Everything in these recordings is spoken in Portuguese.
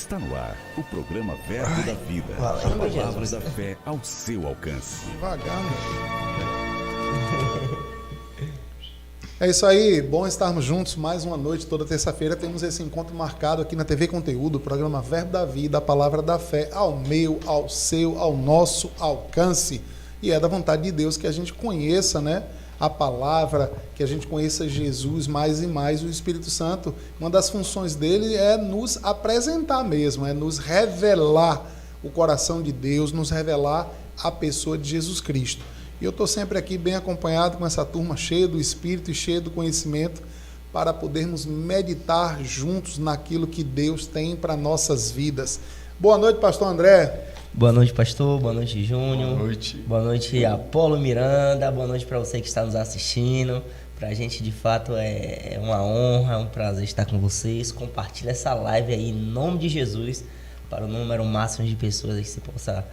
Está no ar o programa Verbo da Vida. Palavras da fé ao seu alcance. Devagar, meu. É isso aí, bom estarmos juntos mais uma noite. Toda terça-feira temos esse encontro marcado aqui na TV Conteúdo, o programa Verbo da Vida, a palavra da fé ao meu, ao seu, ao nosso alcance. E é da vontade de Deus que a gente conheça, né, a palavra, que a gente conheça Jesus mais e mais, o Espírito Santo. Uma das funções dele é nos apresentar mesmo, é nos revelar o coração de Deus, nos revelar a pessoa de Jesus Cristo. E eu estou sempre aqui bem acompanhado com essa turma cheia do Espírito e cheia do conhecimento para podermos meditar juntos naquilo que Deus tem para nossas vidas. Boa noite, pastor André. Boa noite, pastor. Boa noite, Júnior. Boa noite. Boa noite, Apolo Miranda. Boa noite para você que está nos assistindo. Para a gente, de fato, é uma honra, é um prazer estar com vocês. Compartilhe essa live aí em nome de Jesus para o número máximo de pessoas que você possa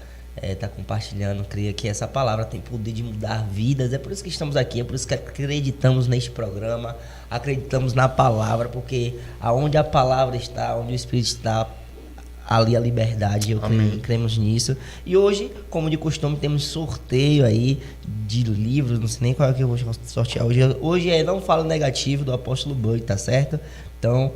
tá compartilhando. Creio que essa palavra tem poder de mudar vidas. É por isso que estamos aqui, é por isso que acreditamos neste programa, acreditamos na palavra, porque aonde a palavra está, onde o Espírito está, ali a liberdade. Cremos nisso. E hoje, como de costume, temos sorteio aí de livros. Não sei nem qual é que eu vou sortear hoje. Hoje Não Falo Negativo, do Apóstolo Bug, tá certo? Então,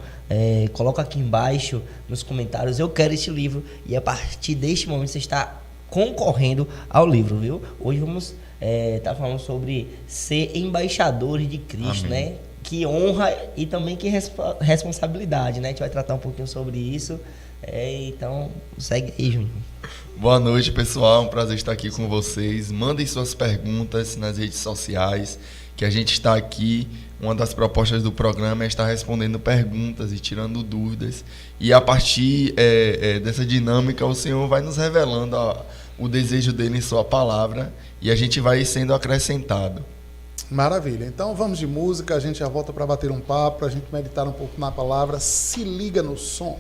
coloca aqui embaixo nos comentários: eu quero esse livro. E a partir deste momento você está concorrendo ao livro, viu? Hoje vamos tá falando sobre ser embaixadores de Cristo, né? Que honra e também que responsabilidade, né? A gente vai tratar um pouquinho sobre isso. Então, segue aí, Júnior. Boa noite, pessoal. É um prazer estar aqui com vocês. Mandem suas perguntas nas redes sociais, que a gente está aqui. Uma das propostas do programa é estar respondendo perguntas e tirando dúvidas. E a partir dessa dinâmica, o Senhor vai nos revelando o desejo dele em sua palavra e a gente vai sendo acrescentado. Maravilha. Então vamos de música, a gente já volta para bater um papo, para a gente meditar um pouco na palavra. Se liga no som.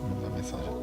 Vamos à mensagem.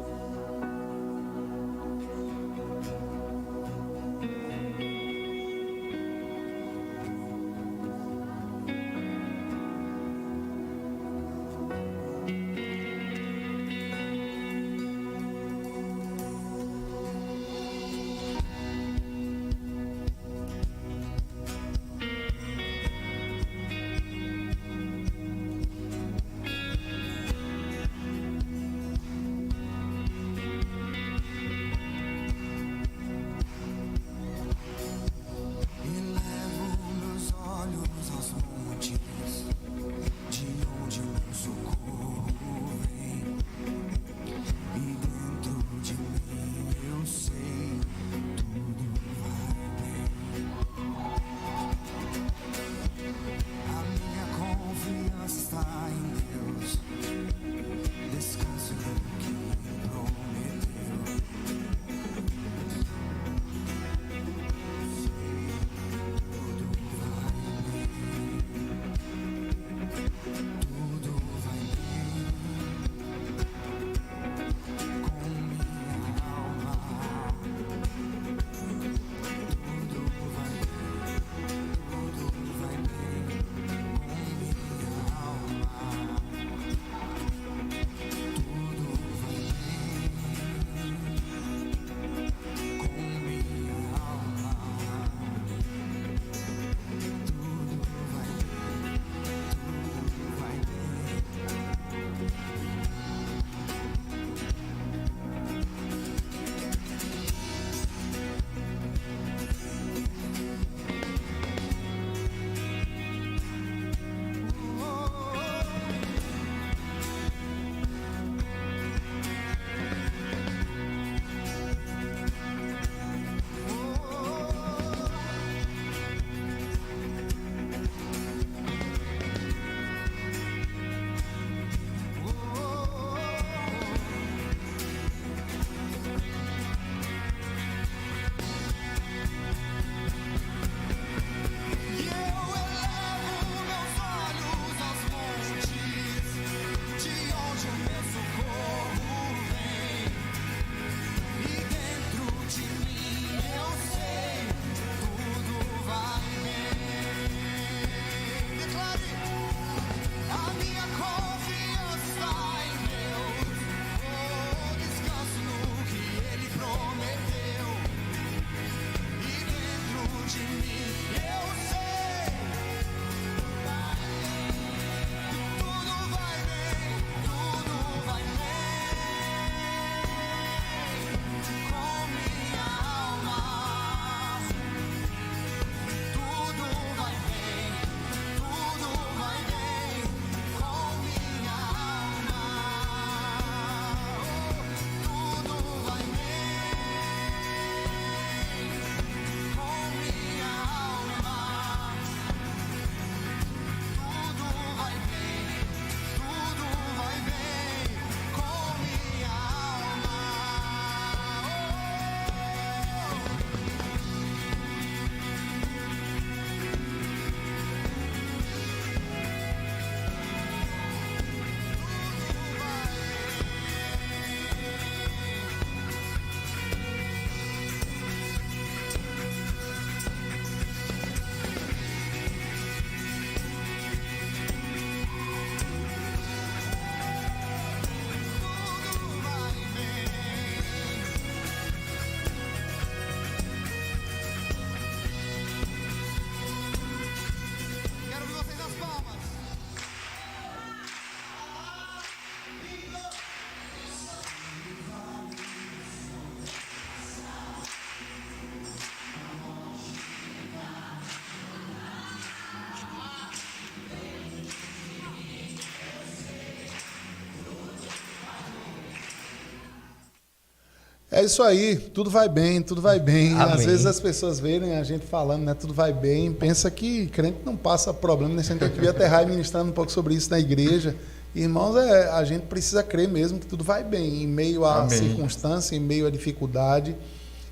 É isso aí, tudo vai bem, tudo vai bem. Amém. Às vezes as pessoas verem a gente falando, né, tudo vai bem, pensa que crente não passa problema, né? A gente devia aterrar e ministrando um pouco sobre isso na igreja. Irmãos, a gente precisa crer mesmo que tudo vai bem, em meio à circunstância, em meio à dificuldade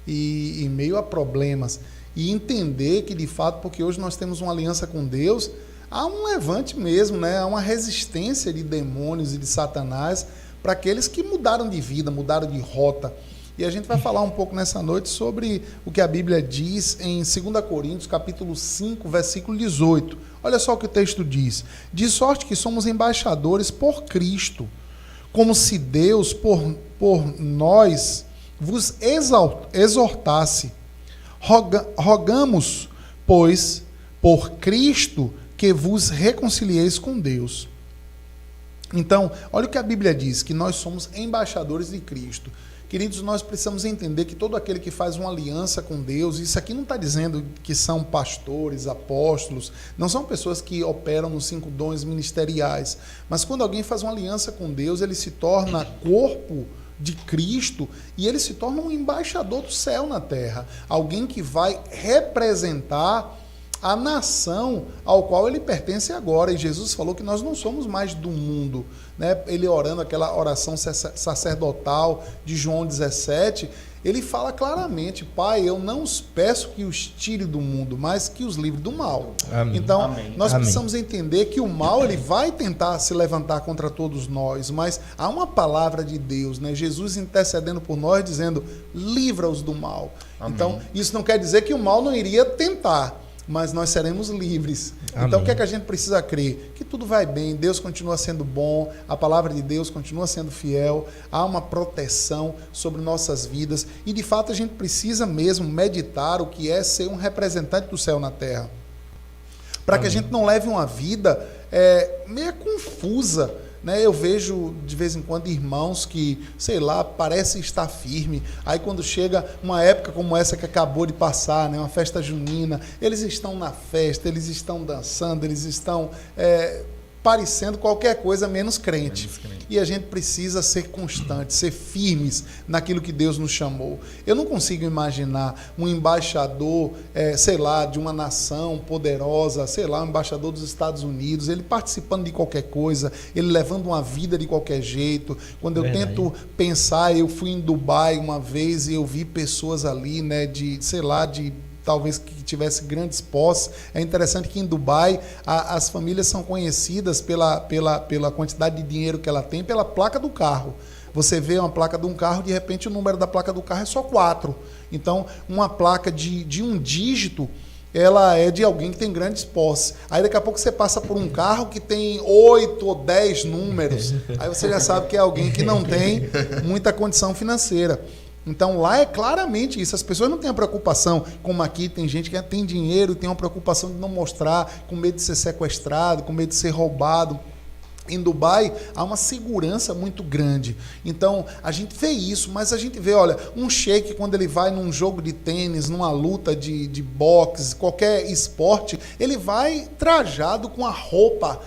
e em meio a problemas. E entender que, de fato, porque hoje nós temos uma aliança com Deus, há um levante mesmo, né? Há uma resistência de demônios e de Satanás para aqueles que mudaram de vida, mudaram de rota. E a gente vai falar um pouco nessa noite sobre o que a Bíblia diz em 2 Coríntios, capítulo 5, versículo 18. Olha só o que o texto diz. De sorte que somos embaixadores por Cristo, como se Deus por nós vos exortasse. Rogamos, pois, por Cristo, que vos reconcilieis com Deus. Então, olha o que a Bíblia diz, que nós somos embaixadores de Cristo. Queridos, nós precisamos entender que todo aquele que faz uma aliança com Deus, isso aqui não está dizendo que são pastores, apóstolos, não são pessoas que operam nos 5 dons ministeriais, mas quando alguém faz uma aliança com Deus, ele se torna corpo de Cristo e ele se torna um embaixador do céu na terra, alguém que vai representar a nação ao qual ele pertence agora. E Jesus falou que nós não somos mais do mundo, né? Ele orando aquela oração sacerdotal de João 17, ele fala claramente: Pai, eu não os peço que os tire do mundo, mas que os livre do mal. Amém. Então, Amém. nós Amém. precisamos entender que o mal ele vai tentar se levantar contra todos nós, mas há uma palavra de Deus, né? Jesus intercedendo por nós, dizendo: livra-os do mal. Amém. Então, isso não quer dizer que o mal não iria tentar, mas nós seremos livres. Amém. Então, o que é que a gente precisa crer? Que tudo vai bem, Deus continua sendo bom, a palavra de Deus continua sendo fiel, há uma proteção sobre nossas vidas e, de fato, a gente precisa mesmo meditar o que é ser um representante do céu na terra. Para que a gente não leve uma vida meio confusa, né? Eu vejo de vez em quando irmãos que, sei lá, parecem estar firme. Aí quando chega uma época como essa que acabou de passar, né? Uma festa junina, eles estão na festa, eles estão dançando, eles estão parecendo qualquer coisa menos crente. E a gente precisa ser constante, ser firmes naquilo que Deus nos chamou. Eu não consigo imaginar um embaixador, sei lá, de uma nação poderosa, sei lá, um embaixador dos Estados Unidos, ele participando de qualquer coisa, ele levando uma vida de qualquer jeito. Quando eu tento pensar, eu fui em Dubai uma vez e eu vi pessoas ali, né, talvez que tivesse grandes posses. É interessante que em Dubai as famílias são conhecidas pela quantidade de dinheiro que ela tem, pela placa do carro. Você vê uma placa de um carro, de repente o número da placa do carro é só 4. Então, uma placa de um dígito, ela é de alguém que tem grandes posses. Aí daqui a pouco você passa por um carro que tem 8 ou 10 números. Aí você já sabe que é alguém que não tem muita condição financeira. Então lá é claramente isso, as pessoas não têm a preocupação, como aqui tem gente que tem dinheiro e tem uma preocupação de não mostrar, com medo de ser sequestrado, com medo de ser roubado. Em Dubai há uma segurança muito grande. Então a gente vê isso, mas a gente vê, olha, um sheik quando ele vai num jogo de tênis, numa luta de boxe, qualquer esporte, ele vai trajado com a roupa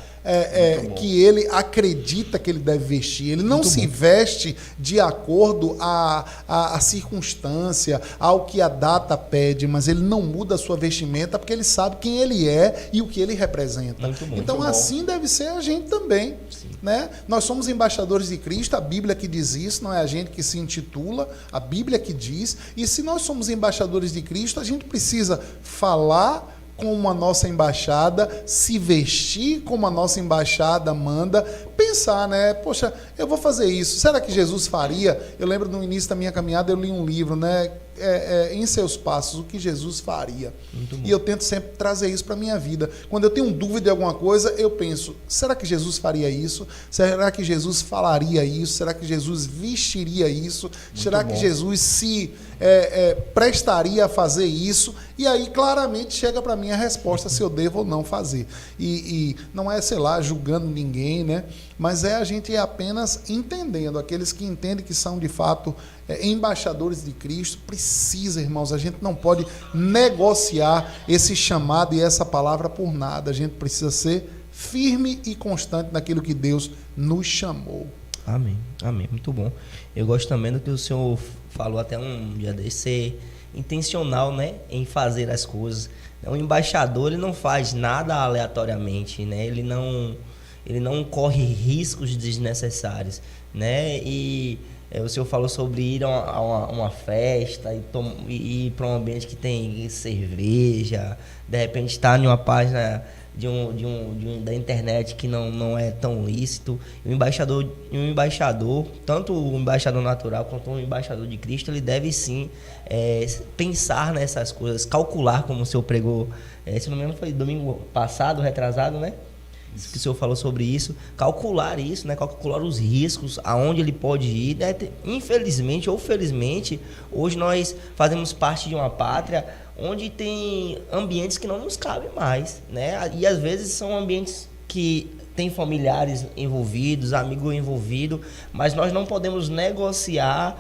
que ele acredita que ele deve vestir. Ele não se veste de acordo à circunstância, ao que a data pede, mas ele não muda a sua vestimenta porque ele sabe quem ele é e o que ele representa. Então assim deve ser a gente também, né? Nós somos embaixadores de Cristo, a Bíblia que diz isso, não é a gente que se intitula, a Bíblia que diz. E se nós somos embaixadores de Cristo, a gente precisa falar como a nossa embaixada, se vestir como a nossa embaixada manda, pensar, né? Poxa, eu vou fazer isso. Será que Jesus faria? Eu lembro no início da minha caminhada, eu li um livro, né? Em seus passos, o que Jesus faria. E eu tento sempre trazer isso para a minha vida. Quando eu tenho dúvida de alguma coisa, eu penso, será que Jesus faria isso? Será que Jesus falaria isso? Será que Jesus vestiria isso? Será que Jesus se prestaria a fazer isso? E aí claramente chega para mim a resposta se eu devo ou não fazer. E não é, sei lá, julgando ninguém, né? Mas a gente apenas entendendo. Aqueles que entendem que são de fato embaixadores de Cristo, precisa, irmãos, a gente não pode negociar esse chamado e essa palavra por nada. A gente precisa ser firme e constante naquilo que Deus nos chamou. Amém, amém, muito bom. Eu gosto também do que o senhor falou até um dia desse, ser intencional, né, em fazer as coisas. O embaixador, ele não faz nada aleatoriamente, né, ele não corre riscos desnecessários, né, e o senhor falou sobre ir a uma festa e ir para um ambiente que tem cerveja, de repente estar em uma página da internet que não é tão lícito. O embaixador, tanto o embaixador natural quanto o embaixador de Cristo, ele deve sim pensar nessas coisas, calcular, como o senhor pregou, se não me engano foi domingo passado, retrasado, né? Que o senhor falou sobre isso, calcular isso, né? Calcular os riscos, aonde ele pode ir, né? Infelizmente ou felizmente, hoje nós fazemos parte de uma pátria onde tem ambientes que não nos cabem mais, né? E às vezes são ambientes que tem familiares envolvidos, amigos envolvidos, mas nós não podemos negociar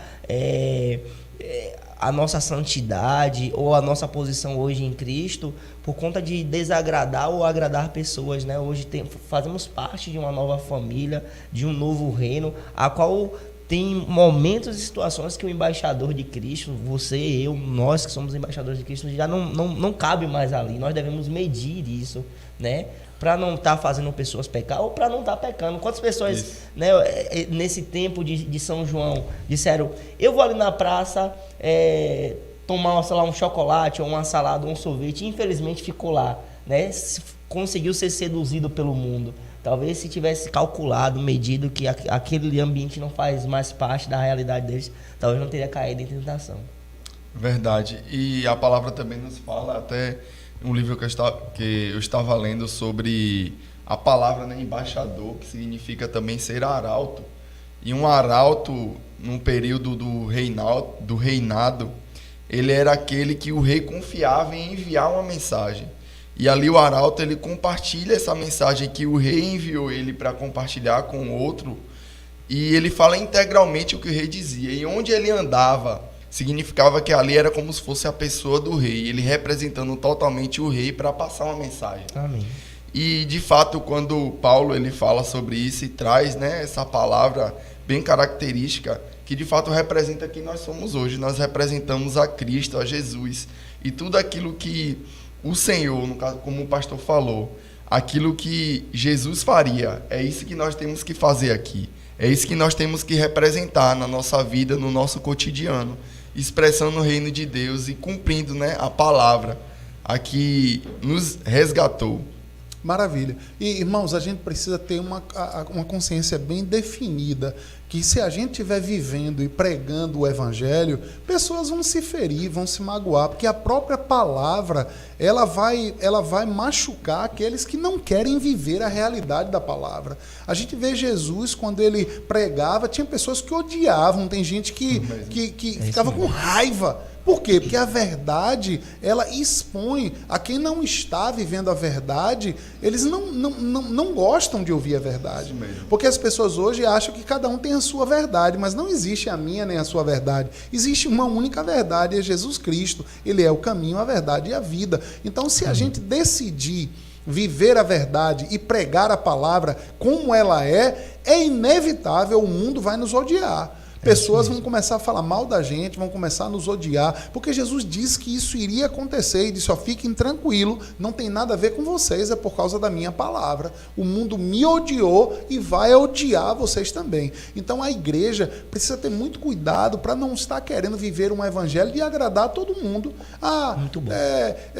a nossa santidade ou a nossa posição hoje em Cristo por conta de desagradar ou agradar pessoas, né? Hoje fazemos parte de uma nova família, de um novo reino, a qual tem momentos e situações que o embaixador de Cristo, você, eu, nós que somos embaixadores de Cristo, já não cabe mais ali. Nós devemos medir isso, né? Para não estar fazendo pessoas pecar ou para não estar pecando. Quantas pessoas, né, nesse tempo de São João disseram, eu vou ali na praça tomar, sei lá, um chocolate ou uma salada ou um sorvete, e infelizmente ficou lá, né? Conseguiu ser seduzido pelo mundo. Talvez se tivesse calculado, medido que aquele ambiente não faz mais parte da realidade deles, talvez não teria caído em tentação. Verdade. E a palavra também nos fala, até um livro que eu estava lendo sobre a palavra, né, embaixador, que significa também ser arauto. E um arauto, num período do reinado, ele era aquele que o rei confiava em enviar uma mensagem. E ali o arauto, ele compartilha essa mensagem que o rei enviou ele para compartilhar com o outro, e ele fala integralmente o que o rei dizia. E onde ele andava, significava que ali era como se fosse a pessoa do rei, ele representando totalmente o rei para passar uma mensagem. Amém. E, de fato, quando Paulo ele fala sobre isso e traz, né, essa palavra bem característica, que de fato representa quem nós somos hoje. Nós representamos a Cristo, a Jesus, e tudo aquilo que o Senhor, no caso, como o pastor falou, aquilo que Jesus faria, é isso que nós temos que fazer aqui. É isso que nós temos que representar na nossa vida, no nosso cotidiano, expressando o reino de Deus e cumprindo, né, a palavra a que nos resgatou. Maravilha. E, irmãos, a gente precisa ter uma consciência bem definida, que se a gente estiver vivendo e pregando o evangelho, pessoas vão se ferir, vão se magoar, porque a própria palavra, ela vai machucar aqueles que não querem viver a realidade da palavra. A gente vê Jesus, quando ele pregava, tinha pessoas que odiavam, tem gente que ficava com raiva. Por quê? Porque a verdade, ela expõe a quem não está vivendo a verdade, eles não gostam de ouvir a verdade. Porque as pessoas hoje acham que cada um tem a sua verdade, mas não existe a minha nem a sua verdade. Existe uma única verdade, é Jesus Cristo. Ele é o caminho, a verdade e a vida. Então, se a gente decidir viver a verdade e pregar a palavra como ela é inevitável, o mundo vai nos odiar. Pessoas vão começar a falar mal da gente, vão começar a nos odiar, porque Jesus disse que isso iria acontecer e disse, ó, fiquem tranquilos, não tem nada a ver com vocês, é por causa da minha palavra. O mundo me odiou e vai odiar vocês também. Então a igreja precisa ter muito cuidado para não estar querendo viver um evangelho e agradar a todo mundo. Muito bom.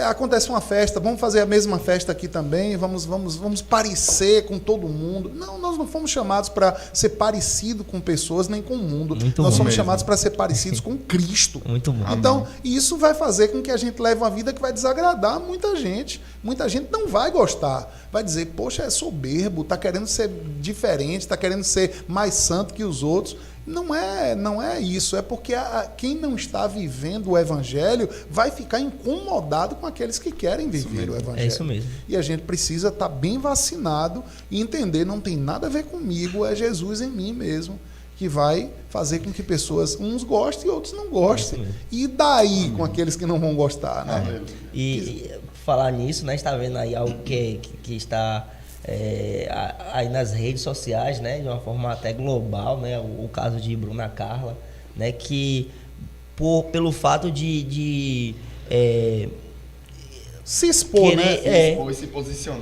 Acontece uma festa, vamos fazer a mesma festa aqui também, vamos parecer com todo mundo. Não, nós não fomos chamados para ser parecido com pessoas nem com o mundo. Nós somos chamados para ser parecidos com Cristo. Muito bom. Então, isso vai fazer com que a gente leve uma vida que vai desagradar muita gente. Muita gente não vai gostar. Vai dizer, poxa, é soberbo, está querendo ser diferente, está querendo ser mais santo que os outros. Não é isso. É porque quem não está vivendo o evangelho vai ficar incomodado com aqueles que querem viver o evangelho. É isso mesmo. E a gente precisa estar bem vacinado e entender, não tem nada a ver comigo, é Jesus em mim mesmo, que vai fazer com que pessoas, uns gostem e outros não gostem. E daí com aqueles que não vão gostar, né? E falar nisso, né? Está vendo aí algo que está aí nas redes sociais, né, de uma forma até global, né, o caso de Bruna Carla, né, que pelo fato de se expor, querer, né?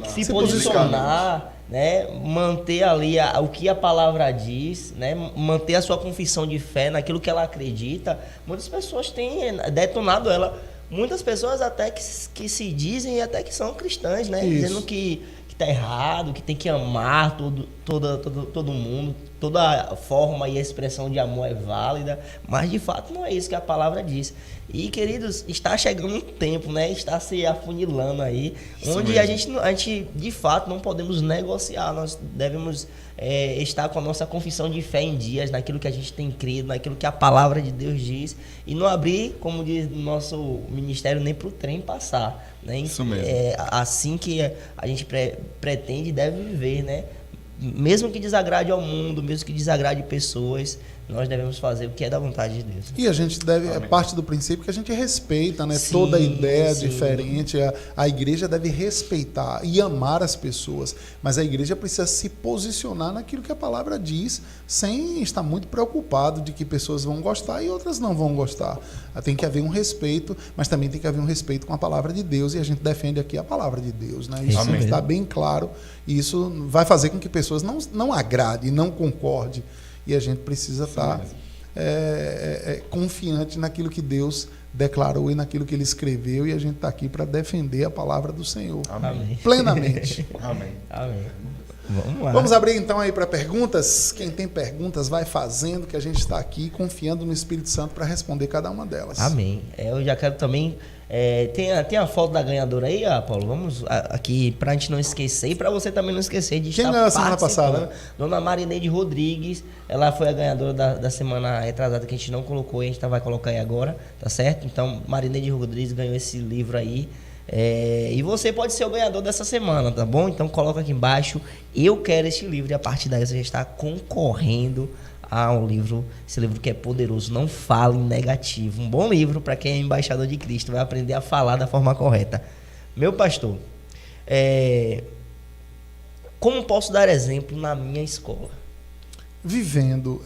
Se se posicionar, né, manter ali o que a palavra diz, né, manter a sua confissão de fé naquilo que ela acredita. Muitas pessoas têm detonado ela. Muitas pessoas até que se dizem e até que são cristãs, né? Isso. Dizendo que tá errado, que tem que amar todo mundo, toda forma e expressão de amor é válida, mas de fato não é isso que a palavra diz. E, queridos, está chegando um tempo, né? Está se afunilando aí, isso onde a gente de fato não podemos negociar, nós devemos estar com a nossa confissão de fé em dias, naquilo que a gente tem crido, naquilo que a palavra de Deus diz, e não abrir, como diz o nosso ministério, nem para o trem passar, né? Isso mesmo. Assim que a gente pretende e deve viver, né? Mesmo que desagrade ao mundo, mesmo que desagrade pessoas, nós devemos fazer o que é da vontade de Deus. E a gente deve, parte do princípio que a gente respeita, né? Sim, toda ideia diferente. A igreja deve respeitar e amar as pessoas, mas a igreja precisa se posicionar naquilo que a palavra diz, sem estar muito preocupado de que pessoas vão gostar e outras não vão gostar. Tem que haver um respeito, mas também tem que haver um respeito com a palavra de Deus, e a gente defende aqui a palavra de Deus, né? Isso está bem claro, e isso vai fazer com que pessoas não agradem, não concordem. E a gente precisa estar confiante naquilo que Deus declarou e naquilo que Ele escreveu, e a gente está aqui para defender a palavra do Senhor. Amém. Plenamente. Amém. Amém. Vamos lá. Vamos abrir então aí para perguntas. Quem tem perguntas vai fazendo, que a gente está aqui confiando no Espírito Santo para responder cada uma delas. Amém. Eu já quero também... tem a foto da ganhadora aí, Paulo? Vamos aqui, pra gente não esquecer, e pra você também não esquecer de estar participando. Quem ganhou a semana passada? Dona Marineide Rodrigues, ela foi a ganhadora da semana retrasada, que a gente não colocou, a gente vai colocar aí agora, tá certo? Então, Marineide Rodrigues ganhou esse livro aí. E você pode ser o ganhador dessa semana, tá bom? Então coloca aqui embaixo, eu quero este livro, e a partir daí você já está concorrendo a um livro, esse livro que é poderoso, não fala em negativo. Um bom livro para quem é embaixador de Cristo, vai aprender a falar da forma correta. Meu pastor, como posso dar exemplo na minha escola? Vivendo.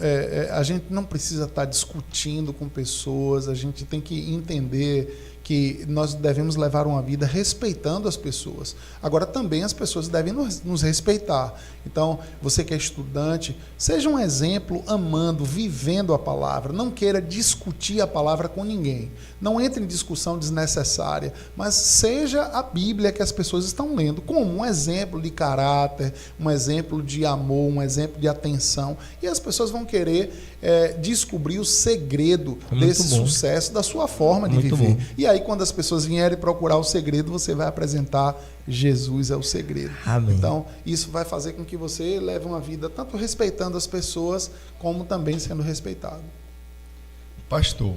A gente não precisa estar discutindo com pessoas, a gente tem que entender que nós devemos levar uma vida respeitando as pessoas. Agora, também as pessoas devem nos respeitar. Então, você que é estudante, seja um exemplo amando, vivendo a palavra. Não queira discutir a palavra com ninguém. Não entre em discussão desnecessária, mas seja a Bíblia que as pessoas estão lendo como um exemplo de caráter, um exemplo de amor, um exemplo de atenção. E as pessoas vão querer descobrir o segredo desse sucesso, da sua forma de viver. E aí, quando as pessoas vierem procurar o segredo, você vai apresentar Jesus é o segredo. Amém. Então, isso vai fazer com que você leve uma vida tanto respeitando as pessoas, como também sendo respeitado. Pastor,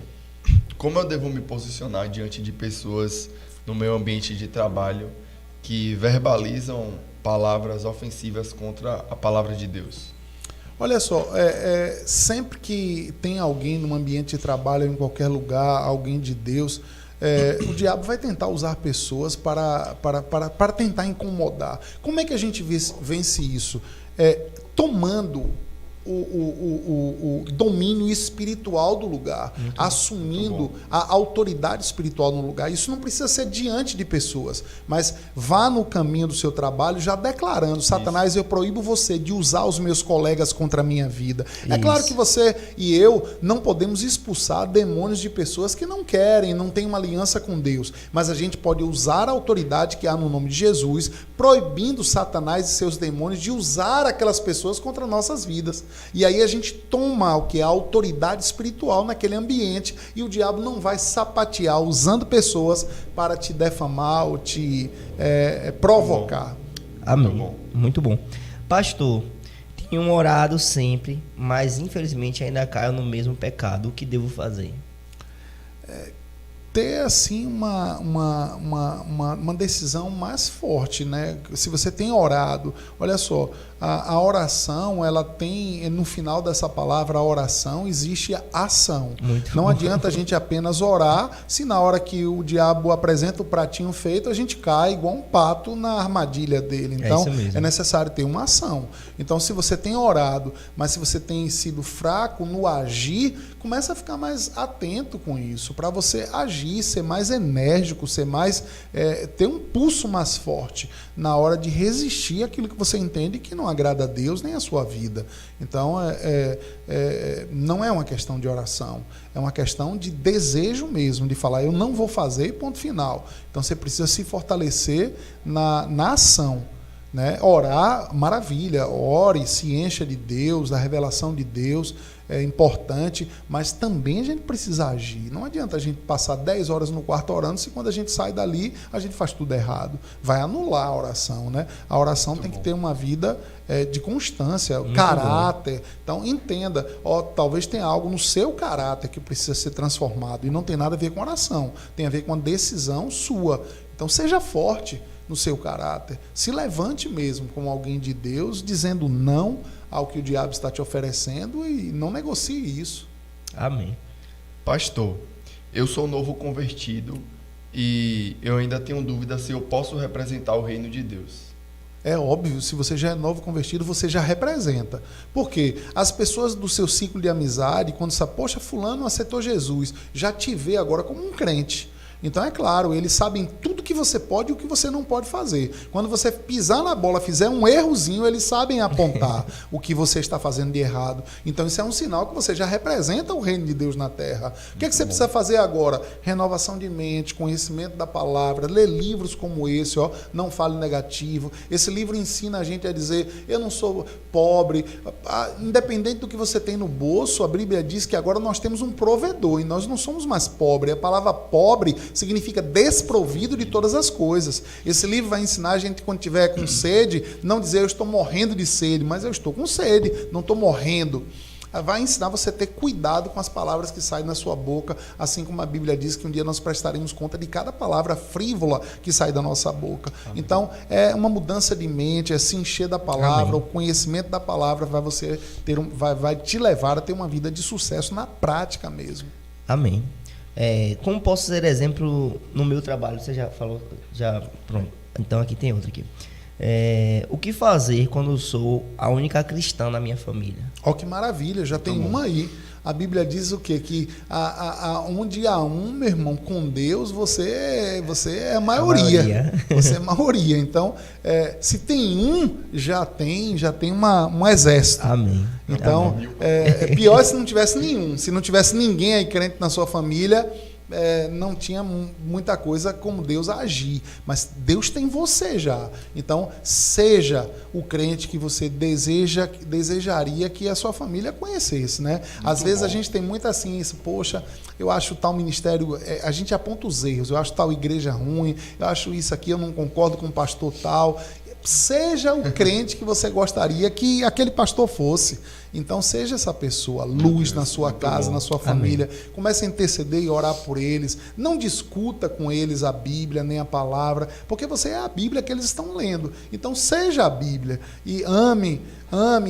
como eu devo me posicionar diante de pessoas no meu ambiente de trabalho que verbalizam palavras ofensivas contra a palavra de Deus? Olha só, sempre que tem alguém num ambiente de trabalho, em qualquer lugar, alguém de Deus, o diabo vai tentar usar pessoas para tentar incomodar. Como é que a gente vence isso? Tomando o domínio espiritual do lugar, assumindo a autoridade espiritual no lugar. Isso não precisa ser diante de pessoas, mas vá no caminho do seu trabalho já declarando: Satanás, eu proíbo você de usar os meus colegas contra a minha vida. É claro que você e eu não podemos expulsar demônios de pessoas que não querem, não têm uma aliança com Deus, mas a gente pode usar a autoridade que há no nome de Jesus, proibindo Satanás e seus demônios de usar aquelas pessoas contra nossas vidas. E aí a gente toma o que é a autoridade espiritual naquele ambiente, e o diabo não vai sapatear usando pessoas para te defamar ou te provocar. Amém. Muito bom. Pastor, tenho orado sempre, mas infelizmente ainda caio no mesmo pecado. O que devo fazer? ter assim uma decisão mais forte, né? Se você tem orado, olha só, a oração, ela tem, no final dessa palavra, a oração, existe a ação. Não adianta a gente apenas orar, se na hora que o diabo apresenta o pratinho feito, a gente cai igual um pato na armadilha dele. Então, é necessário ter uma ação. Então, se você tem orado, mas se você tem sido fraco no agir, começa a ficar mais atento com isso, para você agir, ser mais enérgico, ser mais, ter um pulso mais forte na hora de resistir àquilo que você entende que não agrada a Deus nem a sua vida. Então, não é uma questão de oração, é uma questão de desejo mesmo, de falar, eu não vou fazer e ponto final. Então, você precisa se fortalecer na ação. Né? Orar, maravilha, ore, se encha de Deus, da revelação de Deus, é importante, mas também a gente precisa agir. Não adianta a gente passar 10 horas no quarto orando, se quando a gente sai dali, a gente faz tudo errado. Vai anular a oração, né? A oração tem que ter uma vida de constância, caráter. Então, entenda, talvez tenha algo no seu caráter que precisa ser transformado, e não tem nada a ver com oração, tem a ver com uma decisão sua. Então, seja forte no seu caráter. Se levante mesmo como alguém de Deus, dizendo não ao que o diabo está te oferecendo e não negocie isso. Amém. Pastor, eu sou novo convertido e eu ainda tenho dúvida se eu posso representar o reino de Deus. É óbvio, se você já é novo convertido, você já representa. Por quê? As pessoas do seu ciclo de amizade, quando sabem, poxa, fulano aceitou Jesus, já te vê agora como um crente. Então, é claro, eles sabem tudo que você pode e o que você não pode fazer. Quando você pisar na bola, fizer um errozinho, eles sabem apontar o que você está fazendo de errado. Então, isso é um sinal que você já representa o reino de Deus na terra. O que é que você precisa fazer agora? Renovação de mente, conhecimento da palavra, ler livros como esse, Não Fale Negativo. Esse livro ensina a gente a dizer, eu não sou pobre. Independente do que você tem no bolso, a Bíblia diz que agora nós temos um provedor e nós não somos mais pobres. A palavra pobre significa desprovido de todas as coisas. Esse livro vai ensinar a gente, quando tiver com sede, não dizer eu estou morrendo de sede, mas eu estou com sede, não estou morrendo. Vai ensinar você a ter cuidado com as palavras que saem da sua boca, assim como a Bíblia diz que um dia nós prestaremos conta de cada palavra frívola que sai da nossa boca. Amém. Então, é uma mudança de mente, é se encher da palavra. Amém. O conhecimento da palavra vai te levar a ter uma vida de sucesso na prática mesmo. Amém. Como posso ser exemplo no meu trabalho? Você já falou, pronto. Então aqui tem outro aqui. O que fazer quando eu sou a única cristã na minha família? Que maravilha, já tem uma aí. A Bíblia diz o quê? Que onde há meu irmão, com Deus, você é a maioria. Você é maioria. Então, se tem já tem um exército. Amém. Então, pior se não tivesse nenhum. Se não tivesse ninguém aí crente na sua família, não tinha muita coisa como Deus agir, mas Deus tem você já. Então, seja o crente que você desejaria que a sua família conhecesse, né? Às vezes a gente tem muito assim, poxa, eu acho tal ministério, a gente aponta os erros, eu acho tal igreja ruim, eu acho isso aqui, eu não concordo com o pastor tal. Seja o crente que você gostaria que aquele pastor fosse. Então, seja essa pessoa, luz na sua casa, na sua família. Amém. Comece a interceder e orar por eles. Não discuta com eles a Bíblia, nem a palavra, porque você é a Bíblia que eles estão lendo. Então, seja a Bíblia e ame,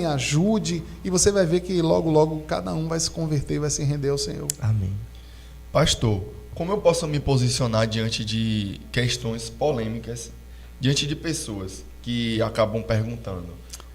ajude, e você vai ver que logo, logo, cada um vai se converter e vai se render ao Senhor. Amém. Pastor, como eu posso me posicionar diante de questões polêmicas, diante de pessoas que acabam perguntando?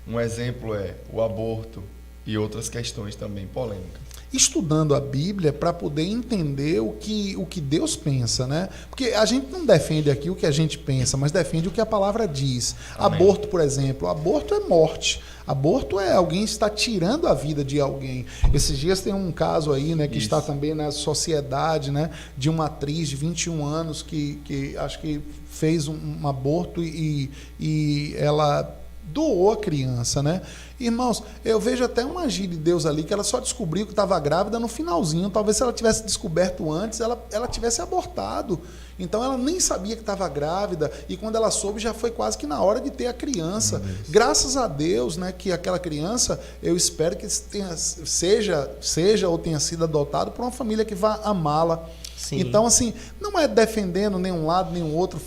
Um exemplo é o aborto e outras questões também polêmicas. Estudando a Bíblia para poder entender o que Deus pensa, né? Porque a gente não defende aqui o que a gente pensa, mas defende o que a palavra diz. Amém. Aborto, por exemplo, aborto é morte. Aborto é alguém está tirando a vida de alguém. Esses dias tem um caso aí, né, que está também na sociedade, né, de uma atriz de 21 anos que acho que fez um aborto e ela doou a criança, né? Irmãos, eu vejo até um agir de Deus ali, que ela só descobriu que estava grávida no finalzinho. Talvez se ela tivesse descoberto antes, ela tivesse abortado. Então ela nem sabia que estava grávida, e quando ela soube já foi quase que na hora de ter a criança. Graças a Deus, né, que aquela criança, eu espero que seja ou tenha sido adotado por uma família que vá amá-la. Sim. Então, assim, não é defendendo nenhum lado, nenhum outro.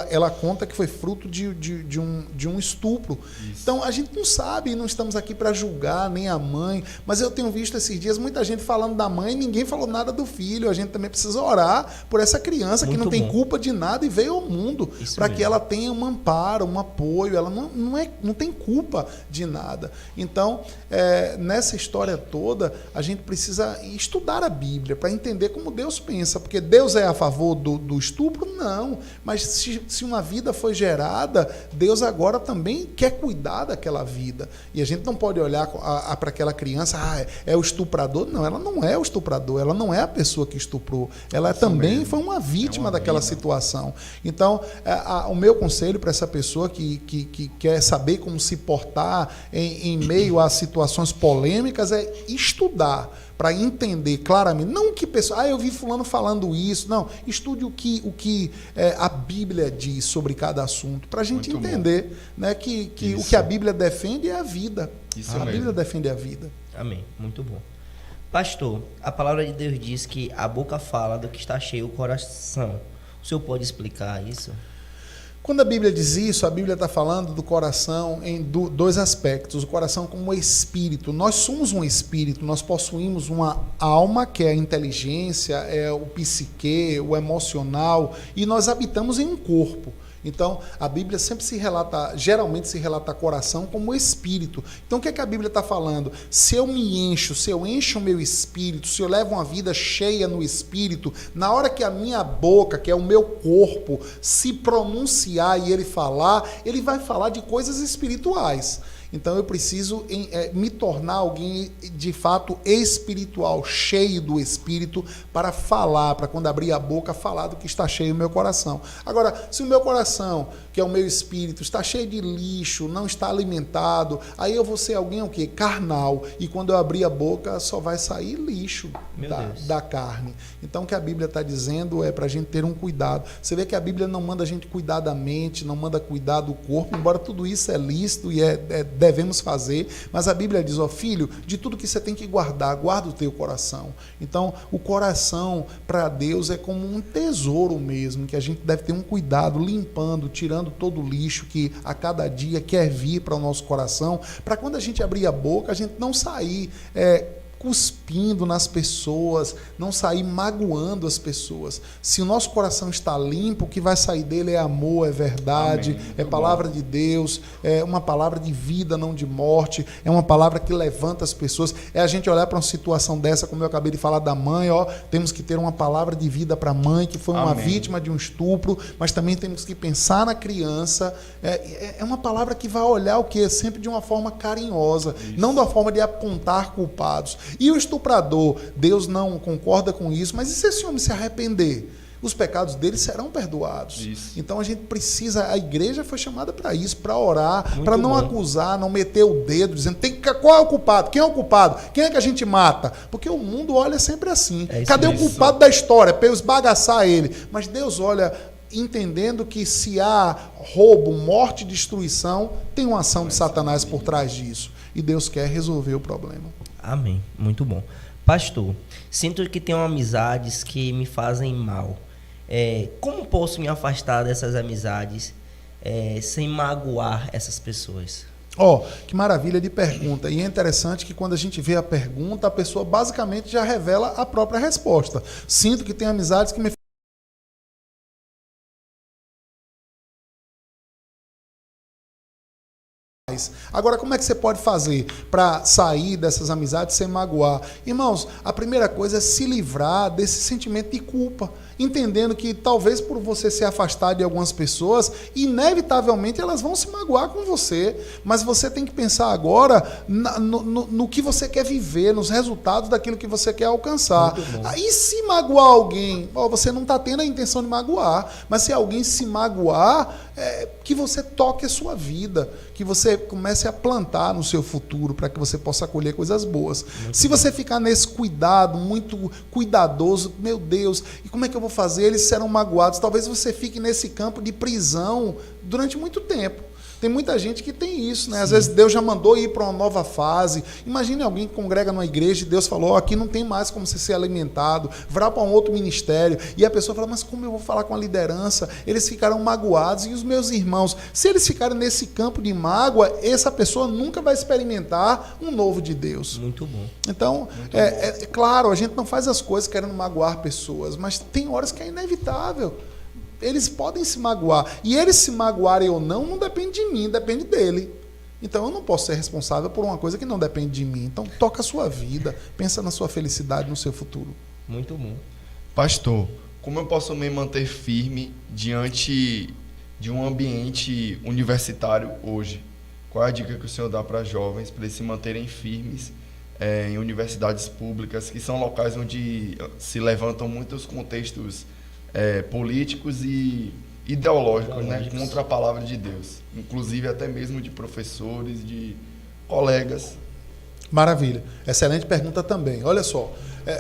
Ela conta que foi fruto de um estupro. Isso. Então, a gente não sabe, não estamos aqui para julgar nem a mãe, mas eu tenho visto esses dias muita gente falando da mãe e ninguém falou nada do filho. A gente também precisa orar por essa criança que não tem culpa de nada e veio ao mundo para que ela tenha um amparo, um apoio. Ela não tem culpa de nada. Então, nessa história toda, a gente precisa estudar a Bíblia para entender como Deus pensa. Porque Deus é a favor do estupro? Não. Mas se uma vida foi gerada, Deus agora também quer cuidar daquela vida. E a gente não pode olhar para aquela criança, é o estuprador. Não, ela não é o estuprador, ela não é a pessoa que estuprou. Ela também foi uma vítima daquela situação. Então, o meu conselho para essa pessoa que quer saber como se portar em meio a situações polêmicas é estudar, para entender claramente, não que pessoa, eu vi fulano falando isso, não, estude o que a Bíblia diz sobre cada assunto, para a gente entender, né, que o que a Bíblia defende é a vida. Isso a Bíblia defende a vida. Amém, muito bom. Pastor, a palavra de Deus diz que a boca fala do que está cheio o coração. O senhor pode explicar isso? Quando a Bíblia diz isso, a Bíblia está falando do coração em dois aspectos. O coração como espírito. Nós somos um espírito, nós possuímos uma alma, que é a inteligência, é o psique, o emocional, e nós habitamos em um corpo. Então, a Bíblia geralmente se relata coração como espírito. Então, o que é que a Bíblia está falando? Se eu encho o meu espírito, se eu levo uma vida cheia no espírito, na hora que a minha boca, que é o meu corpo, se pronunciar e ele vai falar de coisas espirituais. Então eu preciso me tornar alguém de fato espiritual, cheio do Espírito, para falar, para quando abrir a boca, falar do que está cheio no meu coração. Agora, se o meu coração, que é o meu espírito, está cheio de lixo, não está alimentado, aí eu vou ser alguém o quê? Carnal. E quando eu abrir a boca, só vai sair lixo da carne. Então o que a Bíblia está dizendo é para a gente ter um cuidado. Você vê que a Bíblia não manda a gente cuidar da mente, não manda cuidar do corpo, embora tudo isso é lícito e devemos fazer, mas a Bíblia diz, filho, de tudo que você tem que guarda o teu coração. Então, o coração para Deus é como um tesouro mesmo, que a gente deve ter um cuidado, limpando, tirando todo o lixo que a cada dia quer vir para o nosso coração, para quando a gente abrir a boca, a gente não sair cuspindo nas pessoas, não sair magoando as pessoas. Se o nosso coração está limpo, o que vai sair dele é amor, é verdade, é palavra de Deus, é uma palavra de vida, não de morte, é uma palavra que levanta as pessoas. É a gente olhar para uma situação dessa, como eu acabei de falar da mãe, temos que ter uma palavra de vida para a mãe, que foi uma vítima de um estupro, mas também temos que pensar na criança. É uma palavra que vai olhar o quê? Sempre de uma forma carinhosa, não da forma de apontar culpados. E o estuprador, Deus não concorda com isso, mas e se esse homem se arrepender? Os pecados dele serão perdoados. Isso. Então a gente precisa, a igreja foi chamada para isso, para orar, para não acusar, não meter o dedo, dizendo qual é o culpado? Quem é o culpado? Quem é que a gente mata? Porque o mundo olha sempre assim. Cadê o culpado da história? Para eu esbagaçar ele. Mas Deus olha entendendo que se há roubo, morte e destruição, tem uma ação de Satanás por trás disso. E Deus quer resolver o problema. Amém. Muito bom. Pastor, sinto que tenho amizades que me fazem mal. Como posso me afastar dessas amizades sem magoar essas pessoas? Que maravilha de pergunta. E é interessante que quando a gente vê a pergunta, a pessoa basicamente já revela a própria resposta. Sinto que tenho amizades que me Agora, como é que você pode fazer para sair dessas amizades sem magoar? Irmãos, a primeira coisa é se livrar desse sentimento de culpa, entendendo que talvez por você se afastar de algumas pessoas, inevitavelmente elas vão se magoar com você, mas você tem que pensar agora no que você quer viver, nos resultados daquilo que você quer alcançar. Aí se magoar alguém, você não está tendo a intenção de magoar, mas se alguém se magoar, que você toque a sua vida, que você comece a plantar no seu futuro para que você possa colher coisas boas. Se você ficar nesse cuidado, muito cuidadoso, meu Deus, e como é que eu vou fazer? Eles serão magoados. Talvez você fique nesse campo de prisão durante muito tempo. Tem muita gente que tem isso, né? Às vezes Deus já mandou ir para uma nova fase. Imagine alguém que congrega numa igreja e Deus falou, aqui não tem mais como você ser alimentado, vá para um outro ministério. E a pessoa fala, mas como eu vou falar com a liderança? Eles ficarão magoados. E os meus irmãos, se eles ficarem nesse campo de mágoa, essa pessoa nunca vai experimentar um novo de Deus. Muito bom. Então, é claro, a gente não faz as coisas querendo magoar pessoas, mas tem horas que é inevitável. Eles podem se magoar. E eles se magoarem ou não depende de mim, depende dele. Então eu não posso ser responsável por uma coisa que não depende de mim. Então toca a sua vida, pensa na sua felicidade, no seu futuro. Muito bom. Pastor, como eu posso me manter firme diante de um ambiente universitário hoje? Qual é a dica que o senhor dá para jovens para eles se manterem firmes em universidades públicas, que são locais onde se levantam muitos contextos políticos e ideológicos, né, contra a palavra de Deus, inclusive até mesmo de professores, de colegas? Maravilha. Excelente pergunta também. Olha só,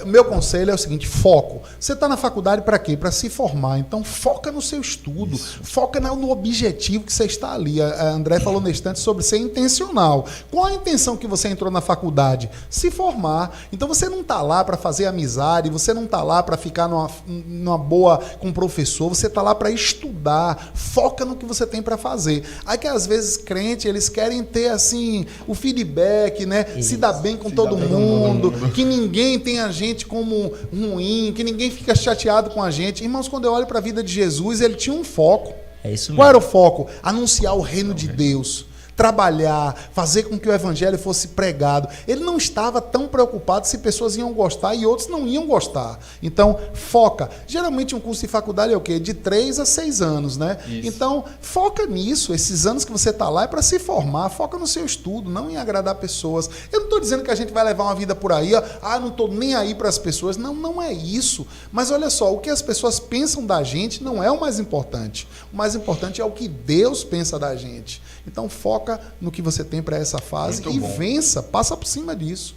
o meu conselho é o seguinte, foco. Você está na faculdade para quê? Para se formar. Então, foca no seu estudo. Isso. Foca no objetivo que você está ali. A André falou nesse instante sobre ser intencional. Qual a intenção que você entrou na faculdade? Se formar. Então, você não está lá para fazer amizade, você não está lá para ficar numa boa com o professor, você está lá para estudar. Foca no que você tem para fazer. Aí que, às vezes, crente, eles querem ter, assim, o feedback, né? Isso. Se dar bem com todo mundo, que ninguém tenha gente como ruim, que ninguém fica chateado com a gente. Irmãos, quando eu olho para a vida de Jesus, ele tinha um foco. É isso mesmo. Qual era o foco? Anunciar o reino de Deus. Trabalhar, fazer com que o evangelho fosse pregado. Ele não estava tão preocupado se pessoas iam gostar e outros não iam gostar. Então, foca. Geralmente um curso de faculdade é o quê? De 3 a 6 anos, né? Isso. Então, foca nisso. Esses anos que você está lá é para se formar. Foca no seu estudo, não em agradar pessoas. Eu não estou dizendo que a gente vai levar uma vida por aí, não estou nem aí para as pessoas. Não, não é isso. Mas olha só, o que as pessoas pensam da gente não é o mais importante. O mais importante é o que Deus pensa da gente. Então, foca no que você tem para essa fase e vença, passa por cima disso.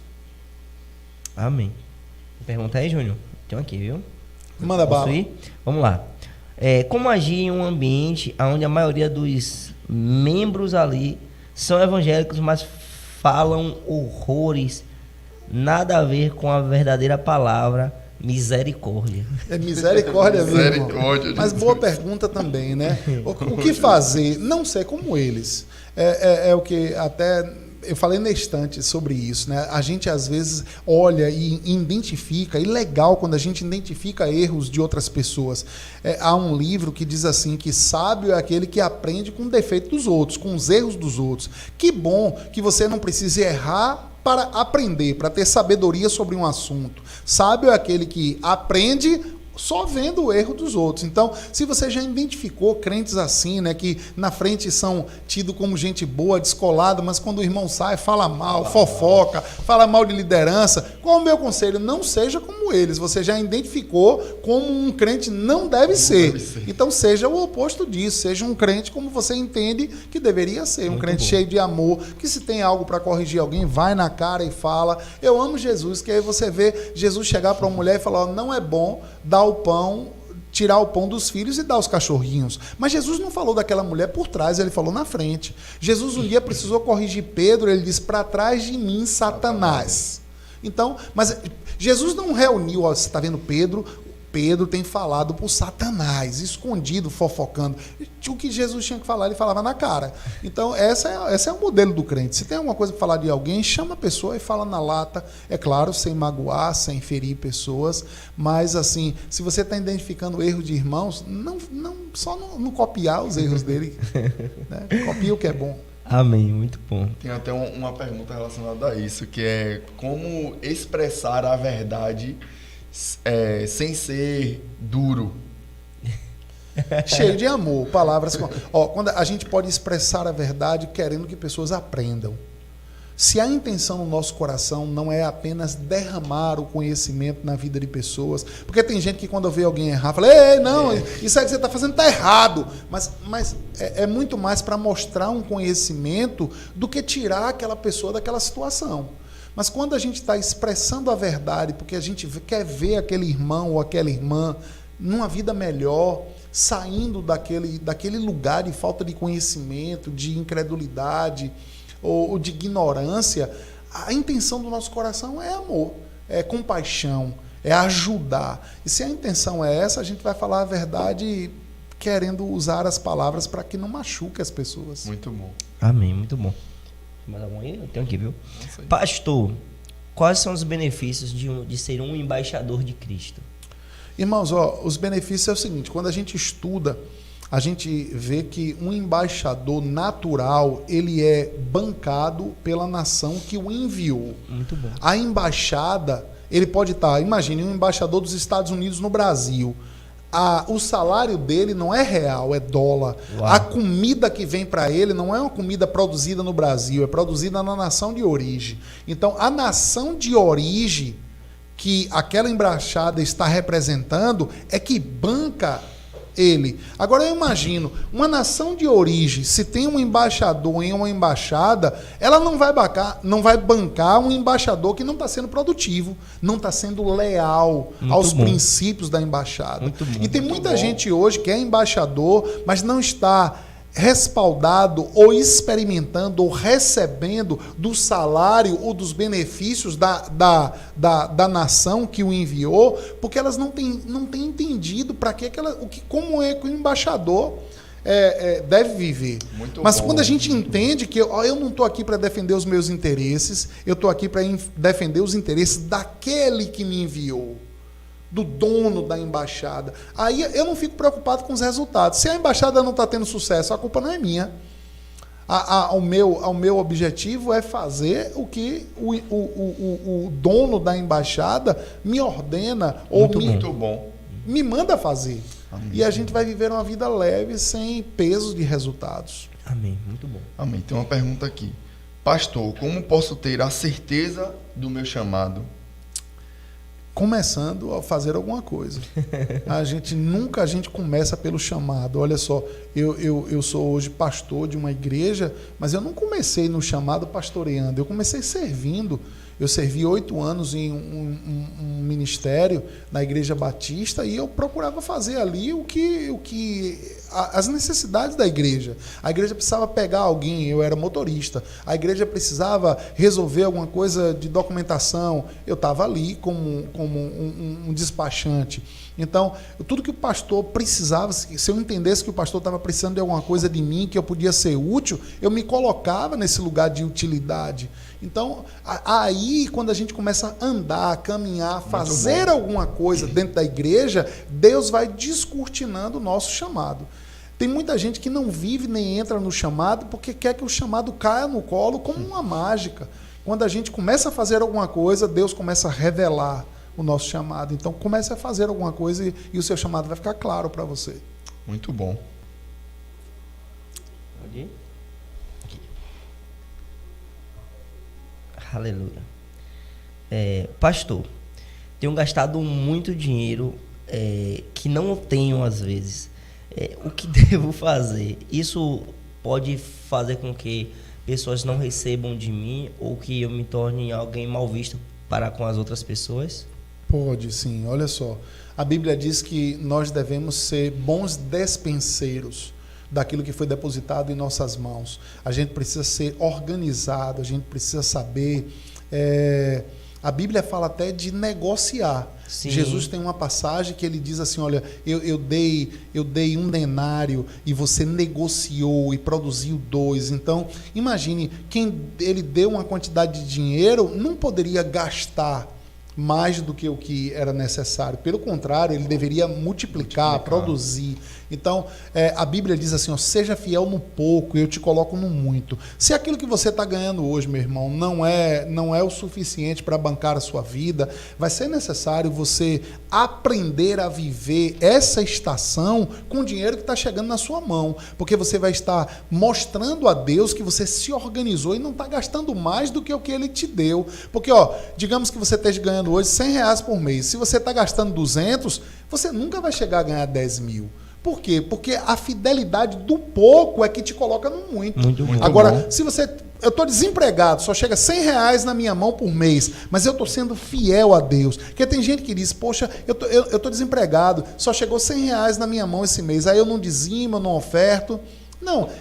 Amém. Pergunta aí, Júnior. Tem aqui, viu? Manda bala. Vamos lá. Como agir em um ambiente onde a maioria dos membros ali são evangélicos, mas falam horrores, nada a ver com a verdadeira palavra misericórdia? É misericórdia mesmo. Mas boa pergunta também, né? O que fazer? Não ser como eles. É o que até eu falei na estante sobre isso, né? A gente às vezes olha e identifica, e legal quando a gente identifica erros de outras pessoas. Há um livro que diz assim, que sábio é aquele que aprende com o defeito dos outros, com os erros dos outros. Que bom que você não precise errar para aprender, para ter sabedoria sobre um assunto. Sábio é aquele que aprende só vendo o erro dos outros. Então, se você já identificou crentes assim, né, que na frente são tidos como gente boa, descolada, mas quando o irmão sai, fala mal, fofoca, fala mal de liderança, qual o meu conselho? Não seja como eles. Você já identificou como um crente não deve ser. Então, seja o oposto disso. Seja um crente como você entende que deveria ser. Um crente cheio de amor, que se tem algo para corrigir alguém, vai na cara e fala, eu amo Jesus, que aí você vê Jesus chegar para uma mulher e falar, não é bom dar o pão, tirar o pão dos filhos e dar aos cachorrinhos. Mas Jesus não falou daquela mulher por trás, ele falou na frente. Jesus um dia precisou corrigir Pedro, ele disse, para trás de mim, Satanás. Então, mas Jesus não reuniu, você está vendo Pedro tem falado por Satanás, escondido, fofocando. O que Jesus tinha que falar, ele falava na cara. Então, esse é o modelo do crente. Se tem alguma coisa para falar de alguém, chama a pessoa e fala na lata. É claro, sem magoar, sem ferir pessoas. Mas, assim, se você está identificando erro de irmãos, só não copiar os erros dele. Né? Copia o que é bom. Amém, muito bom. Tem até uma pergunta relacionada a isso, que é como expressar a verdade sem ser duro. Cheio de amor, palavras. Quando a gente pode expressar a verdade querendo que pessoas aprendam. Se a intenção no nosso coração não é apenas derramar o conhecimento na vida de pessoas, porque tem gente que quando vê alguém errar, fala, ei, não, isso aí que você está fazendo está errado. Mas é muito mais para mostrar um conhecimento do que tirar aquela pessoa daquela situação. Mas quando a gente está expressando a verdade, porque a gente quer ver aquele irmão ou aquela irmã numa vida melhor, saindo daquele lugar de falta de conhecimento, de incredulidade ou de ignorância, a intenção do nosso coração é amor, é compaixão, é ajudar. E se a intenção é essa, a gente vai falar a verdade querendo usar as palavras para que não machuque as pessoas. Muito bom. Amém, muito bom. Mais algum aí? Eu tenho aqui, viu? Pastor, quais são os benefícios de ser um embaixador de Cristo? Irmãos, os benefícios é o seguinte: quando a gente estuda, a gente vê que um embaixador natural, ele é bancado pela nação que o enviou. Muito bom. A embaixada, ele pode estar, imagine, um embaixador dos Estados Unidos no Brasil. O salário dele não é real, é dólar. Uau. A comida que vem para ele não é uma comida produzida no Brasil, é produzida na nação de origem. Então, a nação de origem que aquela embaixada está representando é que banca ele. Agora eu imagino, uma nação de origem, se tem um embaixador em uma embaixada, ela não vai bancar um embaixador que não está sendo produtivo, não está sendo leal aos princípios da embaixada. E tem muita gente hoje que é embaixador, mas não está respaldado ou experimentando ou recebendo do salário ou dos benefícios da nação que o enviou, porque elas não têm entendido para como é que o embaixador deve viver. Mas quando a gente entende que eu não estou aqui para defender os meus interesses, eu estou aqui para defender os interesses daquele que me enviou, do dono da embaixada. Aí eu não fico preocupado com os resultados. Se a embaixada não está tendo sucesso, a culpa não é minha. O meu objetivo é fazer o que o dono da embaixada me ordena ou me manda fazer. Amém. E a gente vai viver uma vida leve, sem peso de resultados. Amém. Muito bom. Amém. Tem uma pergunta aqui. Pastor, como posso ter a certeza do meu chamado? Começando a fazer alguma coisa. A gente começa pelo chamado. Olha só, eu sou hoje pastor de uma igreja, mas eu não comecei no chamado pastoreando, eu comecei servindo. Eu servi 8 anos em um ministério na Igreja Batista e eu procurava fazer ali as necessidades da igreja. A igreja precisava pegar alguém, eu era motorista. A igreja precisava resolver alguma coisa de documentação, eu estava ali como um despachante. Então, tudo que o pastor precisava, se eu entendesse que o pastor estava precisando de alguma coisa de mim, que eu podia ser útil, eu me colocava nesse lugar de utilidade. Então, aí, quando a gente começa a andar, caminhar, fazer alguma coisa dentro da igreja, Deus vai descortinando o nosso chamado. Tem muita gente que não vive nem entra no chamado porque quer que o chamado caia no colo como uma mágica. Quando a gente começa a fazer alguma coisa, Deus começa a revelar o nosso chamado. Então, comece a fazer alguma coisa e o seu chamado vai ficar claro para você. Muito bom. Aqui. Aleluia. Pastor, tenho gastado muito dinheiro que não tenho às vezes. O que devo fazer? Isso pode fazer com que pessoas não recebam de mim ou que eu me torne alguém mal visto para com as outras pessoas? Pode, sim. Olha só. A Bíblia diz que nós devemos ser bons despenseiros daquilo que foi depositado em nossas mãos. A gente precisa ser organizado, a gente precisa saber... A Bíblia fala até de negociar. Sim. Jesus tem uma passagem que ele diz assim, olha, eu dei 1 denário e você negociou e produziu 2. Então, imagine, quem ele deu uma quantidade de dinheiro não poderia gastar mais do que o que era necessário. Pelo contrário, ele deveria multiplicar. Produzir. Então, a Bíblia diz assim, ó, seja fiel no pouco e eu te coloco no muito. Se aquilo que você está ganhando hoje, meu irmão, não é o suficiente para bancar a sua vida, vai ser necessário você aprender a viver essa estação com o dinheiro que está chegando na sua mão, porque você vai estar mostrando a Deus que você se organizou e não está gastando mais do que o que Ele te deu. Porque, ó, digamos que você esteja ganhando hoje R$100 por mês. Se você está gastando 200, você nunca vai chegar a ganhar 10 mil. Por quê? Porque a fidelidade do pouco é que te coloca no muito. Agora, se você eu estou desempregado, só chega R$100 na minha mão por mês, mas eu estou sendo fiel a Deus. Porque tem gente que diz, poxa, eu estou desempregado, só chegou R$100 na minha mão esse mês, aí eu não dizimo, eu não oferto.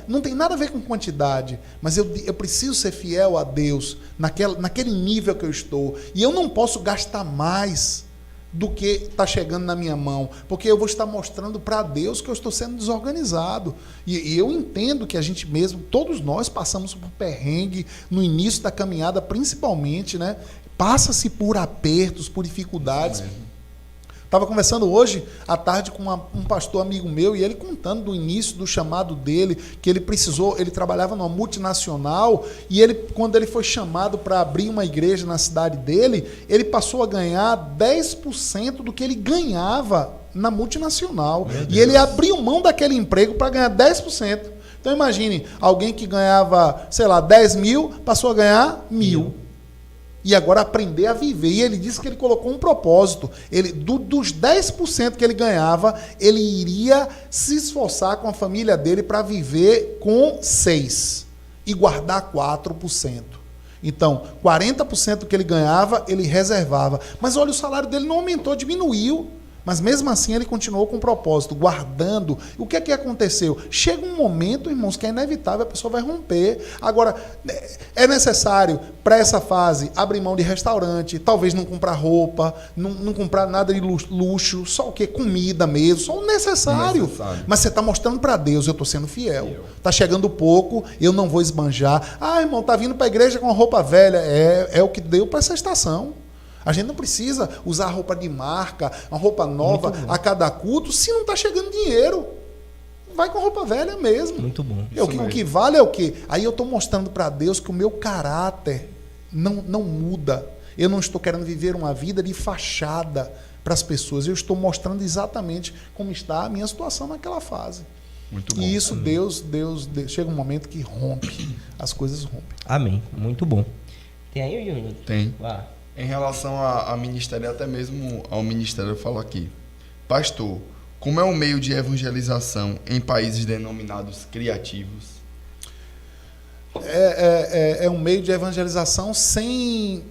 Não tem nada a ver com quantidade, mas eu preciso ser fiel a Deus naquele nível que eu estou. E eu não posso gastar mais do que está chegando na minha mão, porque eu vou estar mostrando para Deus que eu estou sendo desorganizado. E eu entendo que a gente mesmo, todos nós passamos por perrengue no início da caminhada, principalmente, né? Passa-se por apertos, por dificuldades. Estava conversando hoje à tarde com um pastor amigo meu e ele contando do início do chamado dele, que ele trabalhava numa multinacional e quando ele foi chamado para abrir uma igreja na cidade dele, ele passou a ganhar 10% do que ele ganhava na multinacional. E ele abriu mão daquele emprego para ganhar 10%. Então imagine, alguém que ganhava, 10 mil, passou a ganhar 1.000. E agora aprender a viver. E ele disse que ele colocou um propósito. Dos 10% que ele ganhava, ele iria se esforçar com a família dele para viver com 6% e guardar 4%. Então, 40% do que ele ganhava, ele reservava. Mas olha, o salário dele não aumentou, diminuiu. Mas mesmo assim ele continuou com o propósito, guardando. O que é que aconteceu? Chega um momento, irmãos, que é inevitável, a pessoa vai romper. Agora, é necessário, para essa fase, abrir mão de restaurante, talvez não comprar roupa, não comprar nada de luxo, só o quê? Comida mesmo, só o necessário. Mas você está mostrando para Deus, eu estou sendo fiel. Está chegando pouco, eu não vou esbanjar. Irmão, está vindo para a igreja com uma roupa velha. É o que deu para essa estação. A gente não precisa usar roupa de marca, uma roupa nova a cada culto, se não está chegando dinheiro. Vai com roupa velha mesmo. Muito bom. O que vale é o quê? Aí eu estou mostrando para Deus que o meu caráter não muda. Eu não estou querendo viver uma vida de fachada para as pessoas. Eu estou mostrando exatamente como está a minha situação naquela fase. Muito bom. E isso, Deus, chega um momento que rompe. As coisas rompem. Amém. Muito bom. Tem aí, Júnior? Tem. Vá. Em relação a ministério, até mesmo ao ministério, eu falo aqui. Pastor, como é o meio de evangelização em países denominados criativos? É um meio de evangelização sem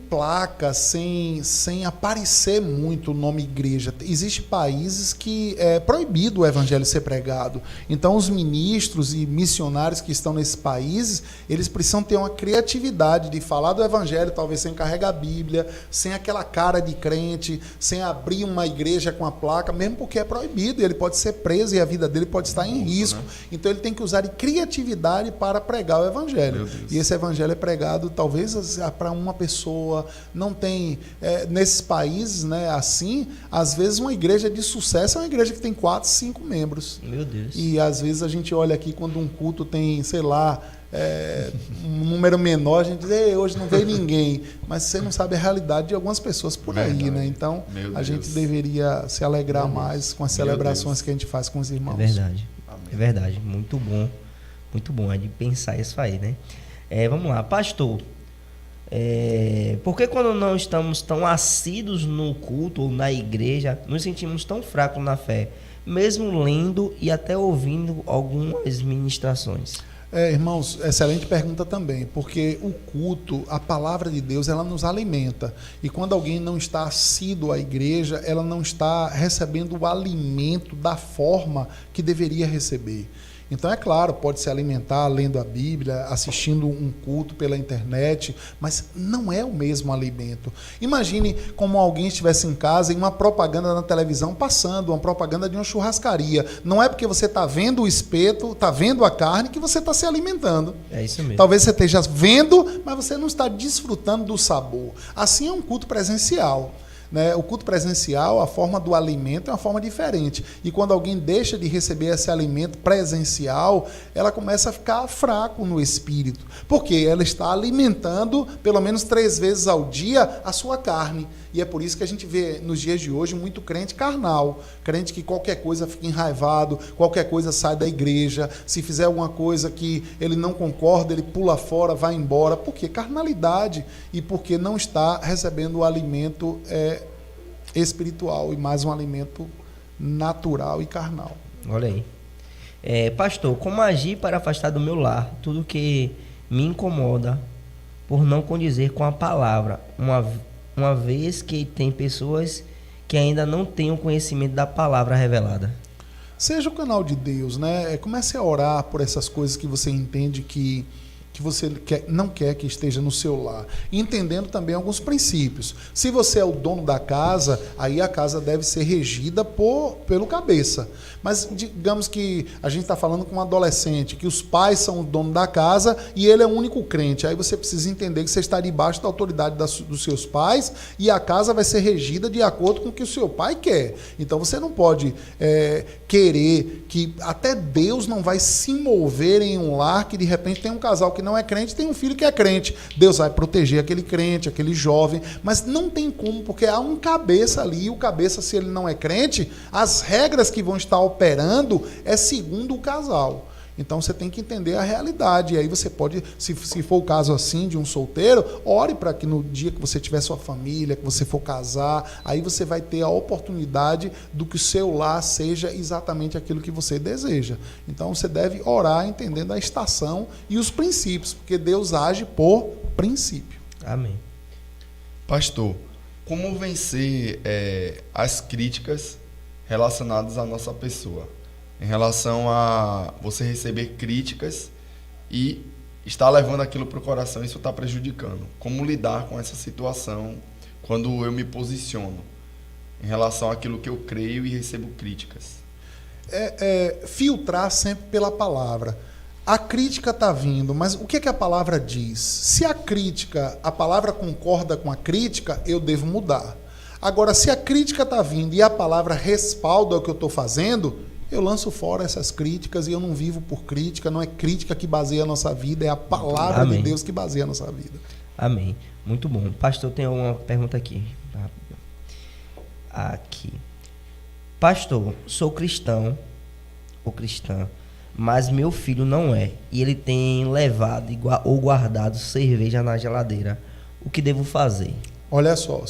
placa, sem aparecer muito o nome igreja. Existem países que é proibido o evangelho ser pregado. Então, os ministros e missionários que estão nesses países, eles precisam ter uma criatividade de falar do evangelho, talvez sem carregar a Bíblia, sem aquela cara de crente, sem abrir uma igreja com a placa, mesmo porque é proibido, e ele pode ser preso e a vida dele pode estar em risco. Né? Então, ele tem que usar de criatividade para pregar o evangelho. E esse evangelho é pregado talvez para uma pessoa. Não tem nesses países, né, assim, às vezes uma igreja de sucesso é uma igreja que tem 4, 5 membros. Meu Deus. E às vezes a gente olha aqui quando um culto tem, um número menor, a gente diz, hoje não veio ninguém. Mas você não sabe a realidade de algumas pessoas por aí, né? Então a gente deveria se alegrar mais com as celebrações que a gente faz com os irmãos. É verdade. É verdade. Muito bom. Muito bom, é de pensar isso aí, né? Vamos lá, pastor. Por que quando não estamos tão assíduos no culto ou na igreja, nos sentimos tão fracos na fé, mesmo lendo e até ouvindo algumas ministrações? Irmãos, excelente pergunta também, porque o culto, a palavra de Deus, ela nos alimenta. E quando alguém não está assíduo à igreja, ela não está recebendo o alimento da forma que deveria receber. Então, é claro, pode se alimentar lendo a Bíblia, assistindo um culto pela internet, mas não é o mesmo alimento. Imagine como alguém estivesse em casa e uma propaganda na televisão passando, uma propaganda de uma churrascaria. Não é porque você está vendo o espeto, está vendo a carne, que você está se alimentando. É isso mesmo. Talvez você esteja vendo, mas você não está desfrutando do sabor. Assim é um culto presencial. Né? O culto presencial, a forma do alimento é uma forma diferente. E quando alguém deixa de receber esse alimento presencial, ela começa a ficar fraco no espírito. Porque ela está alimentando, pelo menos 3 vezes ao dia, a sua carne. E é por isso que a gente vê nos dias de hoje muito crente carnal. Crente que qualquer coisa fica enraivado, qualquer coisa sai da igreja. Se fizer alguma coisa que ele não concorda, ele pula fora, vai embora. Por quê? Carnalidade. E porque não está recebendo o alimento espiritual e mais um alimento natural e carnal. Olha aí. Pastor, como agir para afastar do meu lar tudo que me incomoda por não condizer com a palavra, uma vez que tem pessoas que ainda não têm o conhecimento da palavra revelada. Seja o canal de Deus, né? Comece a orar por essas coisas que você entende que você não quer que esteja no seu lar. Entendendo também alguns princípios. Se você é o dono da casa, aí a casa deve ser regida pelo cabeça. Mas digamos que a gente está falando com um adolescente, que os pais são o dono da casa e ele é o único crente. Aí você precisa entender que você está debaixo da autoridade dos seus pais e a casa vai ser regida de acordo com o que o seu pai quer. Então você não pode querer que até Deus não vai se mover em um lar que de repente tem um casal que não é crente, tem um filho que é crente. Deus vai proteger aquele crente, aquele jovem, mas não tem como, porque há um cabeça ali, e o cabeça, se ele não é crente, as regras que vão estar operando é segundo o casal. Então você tem que entender a realidade. E aí você pode, se for o caso assim de um solteiro, ore para que no dia que você tiver sua família, que você for casar, aí você vai ter a oportunidade do que o seu lar seja exatamente aquilo que você deseja. Então você deve orar entendendo a estação e os princípios, porque Deus age por princípio. Amém. Pastor, como vencer as críticas relacionadas à nossa pessoa? Em relação a você receber críticas e estar levando aquilo para o coração, isso está prejudicando. Como lidar com essa situação quando eu me posiciono em relação àquilo que eu creio e recebo críticas? Filtrar sempre pela palavra. A crítica está vindo, mas o que a palavra diz? Se a palavra concorda com a crítica, eu devo mudar. Agora, se a crítica está vindo e a palavra respalda o que eu estou fazendo, eu lanço fora essas críticas e eu não vivo por crítica. Não é crítica que baseia a nossa vida, é a palavra Amém. de Deus que baseia a nossa vida. Amém. Muito bom. Pastor, tem uma pergunta aqui. Pastor, sou cristão ou cristã, mas meu filho não é. E ele tem levado ou guardado cerveja na geladeira. O que devo fazer? Olha só,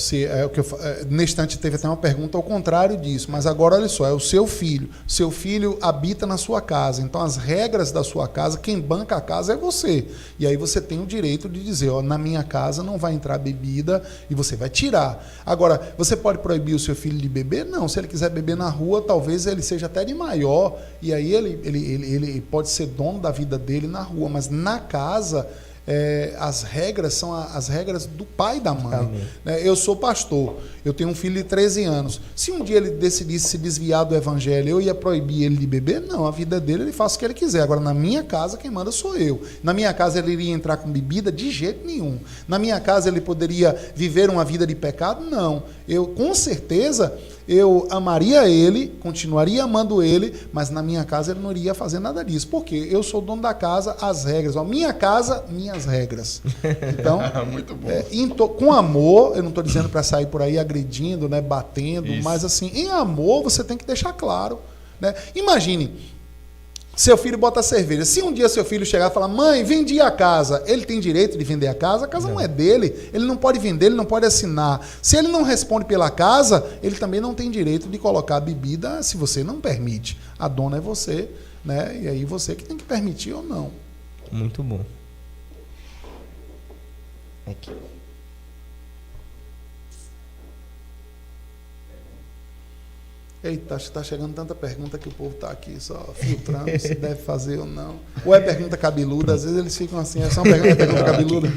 nesse instante teve até uma pergunta ao contrário disso, mas agora olha só, é o seu filho. Seu filho habita na sua casa, então as regras da sua casa, quem banca a casa é você. E aí você tem o direito de dizer, na minha casa não vai entrar bebida e você vai tirar. Agora, você pode proibir o seu filho de beber? Não, se ele quiser beber na rua, talvez ele seja até de maior, e aí ele pode ser dono da vida dele na rua, mas na casa... as regras são as regras do pai e da mãe. Eu sou pastor, eu tenho um filho de 13 anos. Se um dia ele decidisse se desviar do evangelho, eu ia proibir ele de beber? Não, a vida dele, ele faz o que ele quiser. Agora, na minha casa, quem manda sou eu. Na minha casa, ele iria entrar com bebida? De jeito nenhum. Na minha casa, ele poderia viver uma vida de pecado? Não. Eu, com certeza, eu amaria ele, continuaria amando ele, mas na minha casa ele não iria fazer nada disso. Por quê? Eu sou o dono da casa, as regras. Minha casa, minhas regras. Então, muito bom. Com amor, eu não estou dizendo para sair por aí agredindo, né, batendo, Isso. mas assim, em amor você tem que deixar claro. Né? Imagine, seu filho bota cerveja. Se um dia seu filho chegar e falar, mãe, vendi a casa, ele tem direito de vender a casa não é dele, ele não pode vender, ele não pode assinar. Se ele não responde pela casa, ele também não tem direito de colocar a bebida se você não permite. A dona é você, né? E aí você que tem que permitir ou não. Muito bom. Aqui. Eita, está chegando tanta pergunta que o povo está aqui só filtrando se deve fazer ou não. Ou é pergunta cabeluda, às vezes eles ficam assim, é só uma pergunta cabeluda.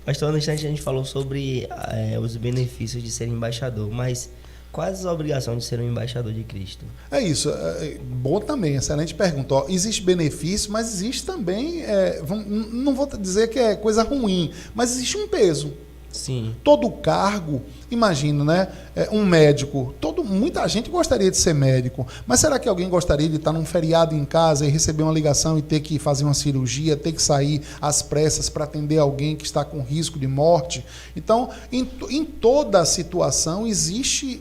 Pastor, no instante a gente falou sobre os benefícios de ser embaixador, mas quais as obrigações de ser um embaixador de Cristo? É isso, bom também, excelente pergunta. Existe benefício, mas existe também, não vou dizer que é coisa ruim, mas existe um peso. Sim. Todo cargo, imagina, né? Um médico, muita gente gostaria de ser médico, mas será que alguém gostaria de estar num feriado em casa e receber uma ligação e ter que fazer uma cirurgia, ter que sair às pressas para atender alguém que está com risco de morte? Então, em toda a situação, existe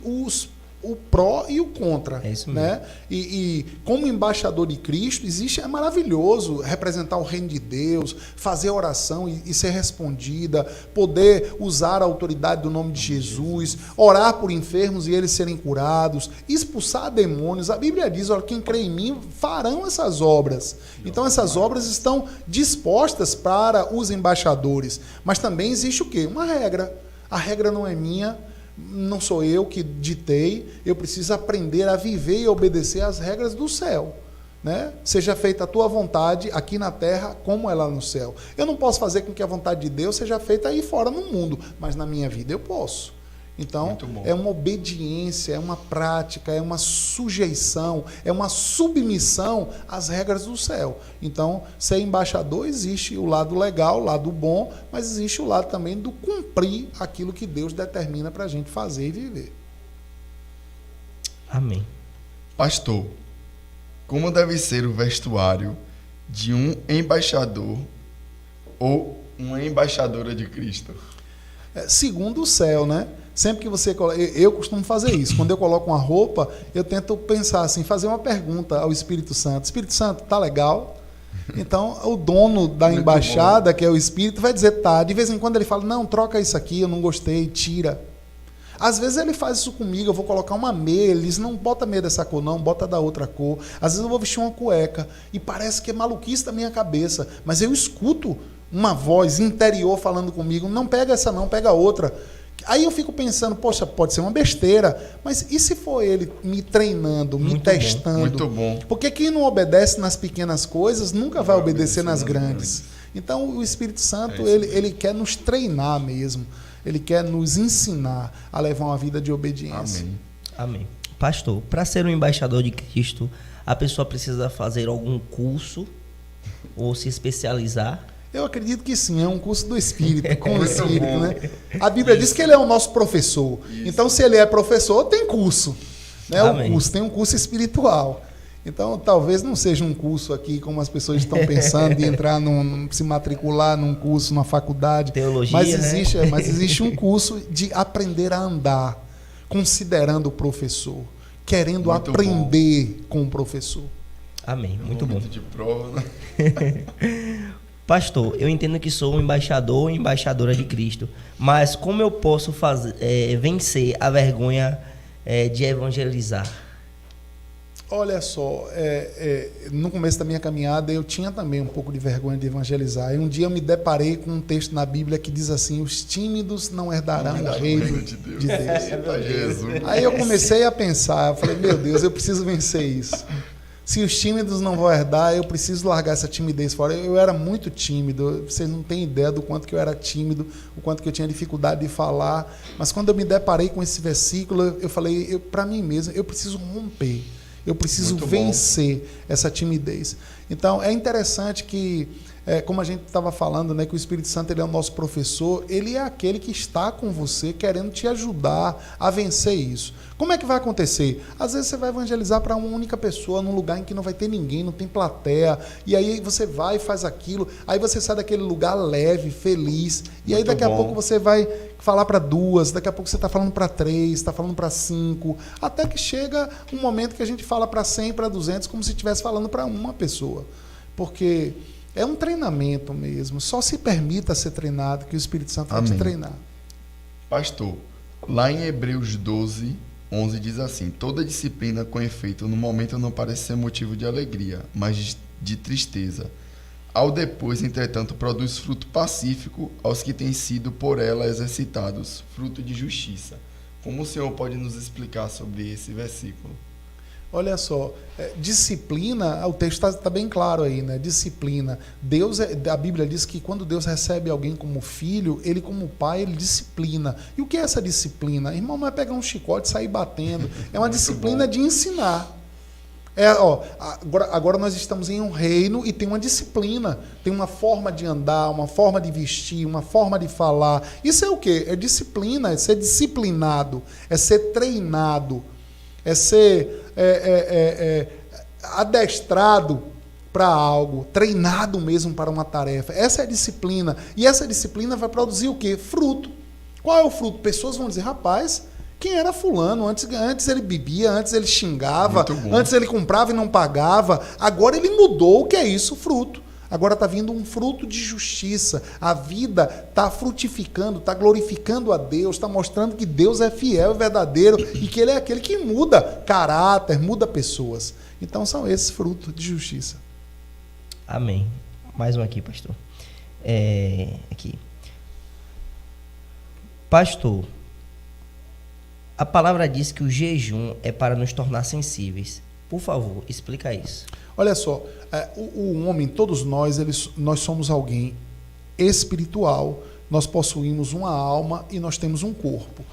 o pró e o contra. É isso mesmo. Né? E como embaixador de Cristo, é maravilhoso representar o reino de Deus, fazer oração e ser respondida, poder usar a autoridade do nome de Jesus, orar por enfermos e eles serem curados, expulsar demônios. A Bíblia diz, olha, quem crê em mim farão essas obras. Então essas obras estão dispostas para os embaixadores. Mas também existe o quê? Uma regra. A regra não é minha, não sou eu que ditei, eu preciso aprender a viver e obedecer às regras do céu. Né? Seja feita a tua vontade aqui na terra como é lá no céu. Eu não posso fazer com que a vontade de Deus seja feita aí fora no mundo, mas na minha vida eu posso. Então, é uma obediência, é uma prática, é uma sujeição, é uma submissão às regras do céu. Então, ser embaixador, existe o lado legal, o lado bom, mas existe o lado também do cumprir aquilo que Deus determina para a gente fazer e viver. Amém. Pastor, como deve ser o vestuário de um embaixador ou uma embaixadora de Cristo? Segundo o céu, né? Sempre que você... Eu costumo fazer isso. Quando eu coloco uma roupa, eu tento pensar assim, fazer uma pergunta ao Espírito Santo. Espírito Santo, tá legal? Então, o dono da embaixada, que é o Espírito, vai dizer, tá. De vez em quando ele fala, não, troca isso aqui, eu não gostei, tira. Às vezes ele faz isso comigo, eu vou colocar uma meia, ele diz, não bota meia dessa cor não, bota da outra cor. Às vezes eu vou vestir uma cueca e parece que é maluquice da minha cabeça, mas eu escuto uma voz interior falando comigo, não pega essa não, pega outra. Aí eu fico pensando, poxa, pode ser uma besteira, mas e se for ele me treinando, me testando? Muito bom. Porque quem não obedece nas pequenas coisas nunca vai obedecer nas grandes. Então o Espírito Santo, ele quer nos treinar mesmo. Ele quer nos ensinar a levar uma vida de obediência. Amém. Amém. Pastor, para ser um embaixador de Cristo, a pessoa precisa fazer algum curso ou se especializar? Eu acredito que sim, é um curso do Espírito, com o Espírito, né? A Bíblia diz que ele é o nosso professor. Isso. Então, se ele é professor, tem curso. Né? O curso, tem um curso espiritual. Então, talvez não seja um curso aqui, como as pessoas estão pensando, de entrar, se matricular num curso, numa faculdade. Teologia, mas existe um curso de aprender a andar, considerando o professor, querendo muito aprender com o professor. Amém, muito bom. De prova, né? Pastor, eu entendo que sou um embaixador ou embaixadora de Cristo, mas como eu posso vencer a vergonha de evangelizar? Olha só, no começo da minha caminhada eu tinha também um pouco de vergonha de evangelizar. E um dia eu me deparei com um texto na Bíblia que diz assim, os tímidos não herdarão o reino de Deus. Jesus. Aí eu comecei a pensar, eu falei, meu Deus, eu preciso vencer isso. Se os tímidos não vão herdar, eu preciso largar essa timidez fora. Eu era muito tímido, vocês não têm ideia do quanto que eu era tímido, o quanto que eu tinha dificuldade de falar. Mas quando eu me deparei com esse versículo, eu falei, para mim mesmo, eu preciso romper. Eu preciso vencer essa timidez. Então, é interessante que, como a gente estava falando, né, que o Espírito Santo ele é o nosso professor, ele é aquele que está com você, querendo te ajudar a vencer isso. Como é que vai acontecer? Às vezes você vai evangelizar para uma única pessoa, num lugar em que não vai ter ninguém, não tem plateia, e aí você vai e faz aquilo, aí você sai daquele lugar leve, feliz, e aí daqui a pouco você vai falar para 2, daqui a pouco você está falando para 3, está falando para 5, até que chega um momento que a gente fala para 100, para 200, como se estivesse falando para uma pessoa. Porque é um treinamento mesmo. Só se permita ser treinado, que o Espírito Santo vai te treinar. Pastor, lá em Hebreus 12, 11 diz assim, toda disciplina com efeito no momento não parece ser motivo de alegria, mas de tristeza. Ao depois, entretanto, produz fruto pacífico aos que têm sido por ela exercitados, fruto de justiça. Como o senhor pode nos explicar sobre esse versículo? Olha só, disciplina, o texto está bem claro aí, né? Disciplina. A Bíblia diz que quando Deus recebe alguém como filho, ele como pai, ele disciplina. E o que é essa disciplina? Irmão, não é pegar um chicote e sair batendo. É uma disciplina de ensinar. Agora nós estamos em um reino e tem uma disciplina, tem uma forma de andar, uma forma de vestir, uma forma de falar. Isso é o quê? É disciplina, é ser disciplinado, é ser treinado, é ser adestrado para algo, treinado mesmo para uma tarefa. Essa é a disciplina. E essa disciplina vai produzir o quê? Fruto. Qual é o fruto? Pessoas vão dizer, rapaz, quem era fulano. Antes ele bebia, antes ele xingava, Muito bom. antes ele comprava e não pagava. Agora ele mudou. O que é isso? Fruto. Agora está vindo um fruto de justiça. A vida está frutificando, está glorificando a Deus, está mostrando que Deus é fiel e verdadeiro e que Ele é aquele que muda caráter, muda pessoas. Então são esses frutos de justiça. Amém. Mais um aqui, pastor. Aqui. Pastor, a palavra diz que o jejum é para nos tornar sensíveis. Por favor, explica isso. Olha só, o homem, todos nós, nós somos alguém espiritual, nós possuímos uma alma e nós temos um corpo.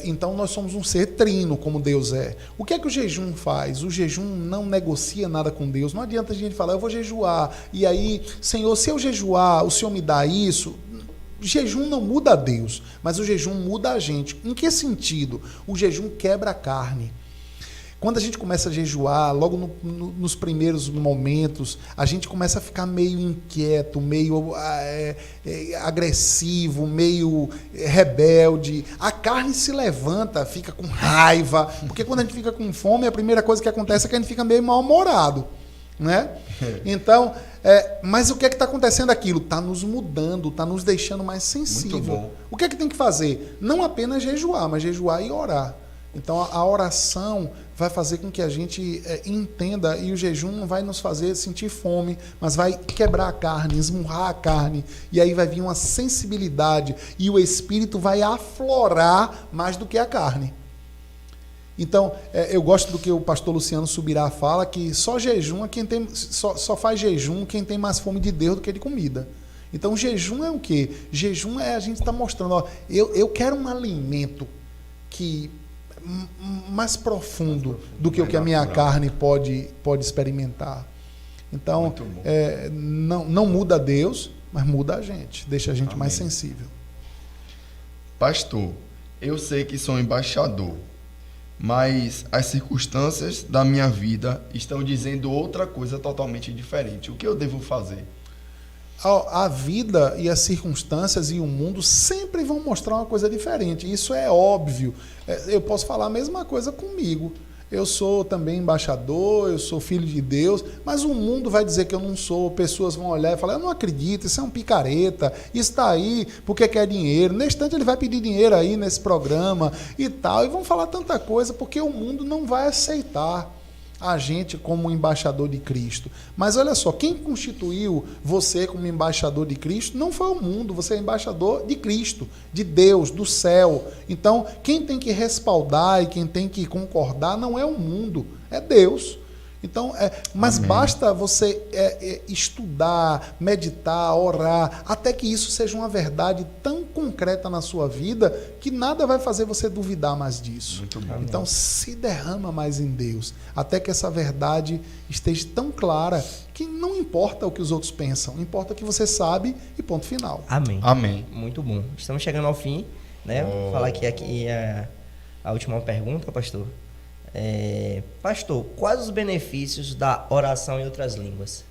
Então nós somos um ser trino, como Deus é. O que é que o jejum faz? O jejum não negocia nada com Deus. Não adianta a gente falar, eu vou jejuar, e aí, Senhor, se eu jejuar, o Senhor me dá isso. O jejum não muda a Deus, mas o jejum muda a gente. Em que sentido? O jejum quebra a carne. Quando a gente começa a jejuar, logo nos primeiros momentos, a gente começa a ficar meio inquieto, meio agressivo, meio rebelde. A carne se levanta, fica com raiva, porque quando a gente fica com fome, a primeira coisa que acontece é que a gente fica meio mal-humorado, né? Então, mas o que é que está acontecendo aquilo? Está nos mudando, está nos deixando mais sensível. Muito bom. O que é que tem que fazer? Não apenas jejuar, mas jejuar e orar. Então, a oração vai fazer com que a gente entenda, e o jejum não vai nos fazer sentir fome, mas vai quebrar a carne, esmurrar a carne, e aí vai vir uma sensibilidade, e o espírito vai aflorar mais do que a carne. Então, eu gosto do que o pastor Luciano Subirá fala, que só jejum é quem tem, só faz jejum quem tem mais fome de Deus do que de comida. Então, jejum é o quê? Jejum é a gente estar mostrando, ó, eu quero um alimento que mais profundo do que o que a minha carne pode experimentar. Então, não muda Deus, mas muda a gente, deixa a gente mais sensível. Pastor, eu sei que sou embaixador, mas as circunstâncias da minha vida estão dizendo outra coisa totalmente diferente. O que eu devo fazer? A vida e as circunstâncias e o mundo sempre vão mostrar uma coisa diferente. Isso é óbvio. Eu posso falar a mesma coisa comigo. Eu sou também embaixador, eu sou filho de Deus, mas o mundo vai dizer que eu não sou. Pessoas vão olhar e falar, eu não acredito, isso é um picareta, isso está aí porque quer dinheiro. Nesse instante ele vai pedir dinheiro aí nesse programa e tal. E vão falar tanta coisa porque o mundo não vai aceitar a gente como embaixador de Cristo. Mas olha só, quem constituiu você como embaixador de Cristo não foi o mundo, você é embaixador de Cristo, de Deus, do céu. Então, quem tem que respaldar e quem tem que concordar não é o mundo, é Deus. Então, mas Amém. Basta você estudar, meditar, orar, até que isso seja uma verdade tão concreta na sua vida que nada vai fazer você duvidar mais disso. Muito bom. Então, se derrama mais em Deus, até que essa verdade esteja tão clara que não importa o que os outros pensam, importa o que você sabe e ponto final. Amém. Amém. Muito bom. Estamos chegando ao fim, né? Vou falar aqui a última pergunta, pastor. Pastor, quais os benefícios da oração em outras línguas?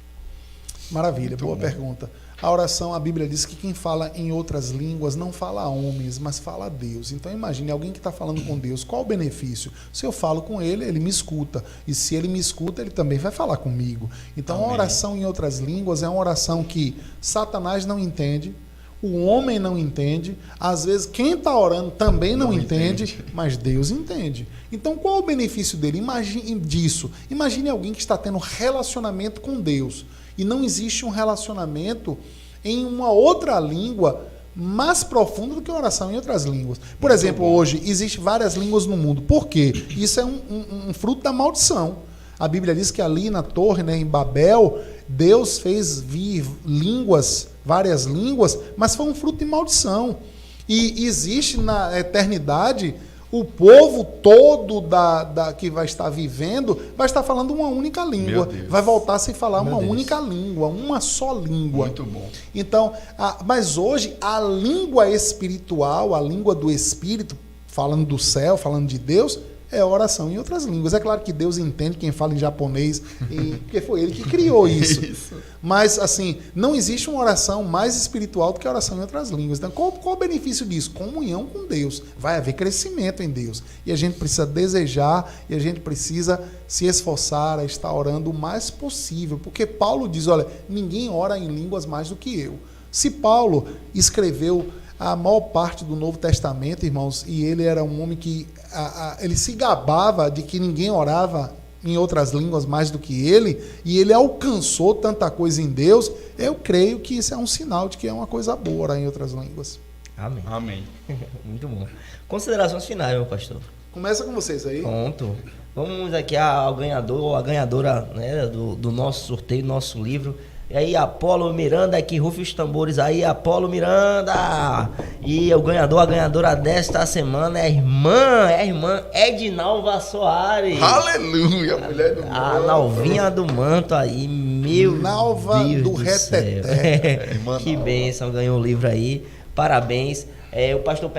Maravilha, Muito boa bom. pergunta. A oração, a Bíblia diz que quem fala em outras línguas não fala a homens, mas fala a Deus. Então imagine alguém que está falando com Deus, qual o benefício? Se eu falo com ele, ele me escuta. E se ele me escuta, ele também vai falar comigo. Então a oração em outras línguas é uma oração que Satanás não entende, o homem não entende, às vezes quem está orando também não entende, mas Deus entende. Então qual o benefício dele? Imagine alguém que está tendo relacionamento com Deus e não existe um relacionamento em uma outra língua mais profundo do que a oração em outras línguas. Por exemplo, hoje existem várias línguas no mundo. Por quê? Isso é um fruto da maldição. A Bíblia diz que ali na torre, né, em Babel, Deus fez vir línguas, várias línguas, mas foi um fruto de maldição. E existe na eternidade o povo todo que vai estar vivendo vai estar falando uma única língua. Vai voltar a se falar uma única língua, uma só língua. Muito bom. Então, mas hoje a língua espiritual, a língua do Espírito, falando do céu, falando de Deus, é oração em outras línguas. É claro que Deus entende quem fala em japonês, porque foi Ele que criou isso. Mas, assim, não existe uma oração mais espiritual do que a oração em outras línguas. Então, qual o benefício disso? Comunhão com Deus. Vai haver crescimento em Deus. E a gente precisa desejar e a gente precisa se esforçar a estar orando o mais possível. Porque Paulo diz, olha, ninguém ora em línguas mais do que eu. Se Paulo escreveu a maior parte do Novo Testamento, irmãos, e ele era um homem que ele se gabava de que ninguém orava em outras línguas mais do que ele, e ele alcançou tanta coisa em Deus, eu creio que isso é um sinal de que é uma coisa boa orar em outras línguas. Amém. Amém. Muito bom. Considerações finais, meu pastor. Começa com vocês aí. Pronto. Vamos aqui ao ganhador ou a ganhadora, né, do nosso sorteio, do nosso livro. E aí, Apolo Miranda, que rufe os tambores aí, Apolo Miranda! E o ganhador, a ganhadora desta semana é a irmã Edinalva Soares. Aleluia, mulher do manto. A Nalvinha do manto aí, meu Nalva Deus do do reteté. céu. Que bênção, ganhou o livro aí. Parabéns. O pastor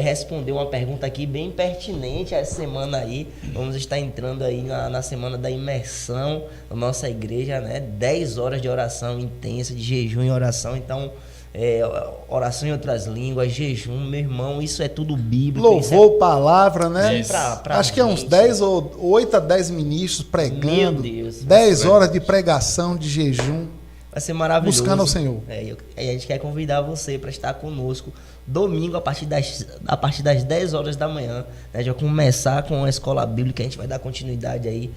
respondeu uma pergunta aqui bem pertinente essa semana aí. Vamos estar entrando aí na semana da imersão da nossa igreja, né? 10 horas de oração intensa, de jejum e oração. Então, oração em outras línguas, jejum, meu irmão, isso é tudo bíblico. Louvor, palavra, né? Pra acho que é uns 10 ou 8 a 10 ministros pregando. Meu Deus. 10 horas de pregação, de jejum. Vai ser maravilhoso. Buscando ao Senhor. A gente quer convidar você para estar conosco domingo a partir das 10 horas da manhã. A gente vai começar com a escola bíblica, a gente vai dar continuidade aí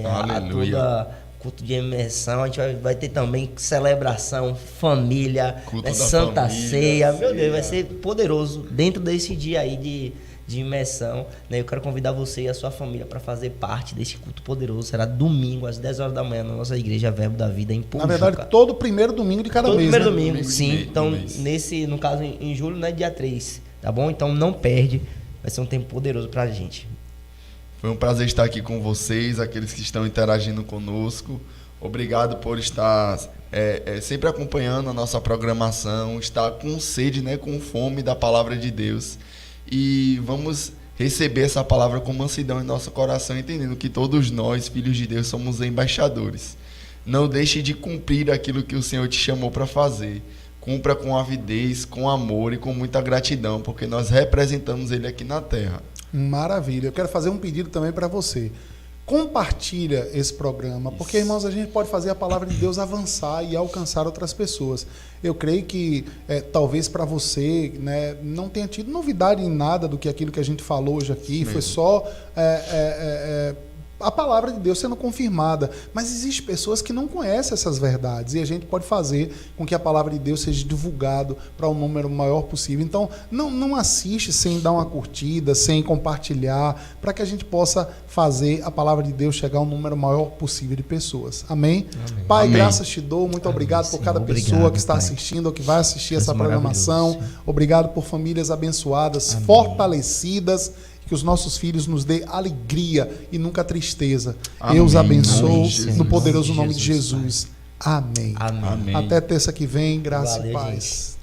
a toda culto de imersão. A gente vai ter também celebração, família, né, Santa família, Ceia. Meu Deus, vai ser poderoso dentro desse dia aí de imersão, né? Eu quero convidar você e a sua família para fazer parte desse culto poderoso. Será domingo às 10 horas da manhã na nossa igreja Verbo da Vida em Pojuca. Na verdade, todo primeiro domingo de cada mês, todo primeiro né? domingo, sim. Então, no caso, em julho, né, dia 3, tá bom? Então, não perde. Vai ser um tempo poderoso pra gente. Foi um prazer estar aqui com vocês, aqueles que estão interagindo conosco. Obrigado por estar sempre acompanhando a nossa programação, estar com sede, né, com fome da palavra de Deus. E vamos receber essa palavra com mansidão em nosso coração, entendendo que todos nós, filhos de Deus, somos embaixadores. Não deixe de cumprir aquilo que o Senhor te chamou para fazer. Cumpra com avidez, com amor e com muita gratidão, porque nós representamos Ele aqui na terra. Maravilha. Eu quero fazer um pedido também para você. Compartilha esse programa, porque, irmãos, a gente pode fazer a palavra de Deus avançar e alcançar outras pessoas. Eu creio que talvez para você, né, não tenha tido novidade em nada do que aquilo que a gente falou hoje aqui, foi só a palavra de Deus sendo confirmada. Mas existem pessoas que não conhecem essas verdades e a gente pode fazer com que a palavra de Deus seja divulgado para um número maior possível. Então, não assiste sem dar uma curtida, sem compartilhar, para que a gente possa fazer a palavra de Deus chegar a um número maior possível de pessoas. Amém? Amém. Pai, amém. Graças te dou. Muito obrigado por cada pessoa que está assistindo ou que vai assistir essa programação. Obrigado por famílias abençoadas, amém. Fortalecidas. Que os nossos filhos nos dê alegria e nunca tristeza. Amém. Eu os abençoo no poderoso nome de Jesus. Amém. Amém. Até terça que vem, graça e paz. Gente.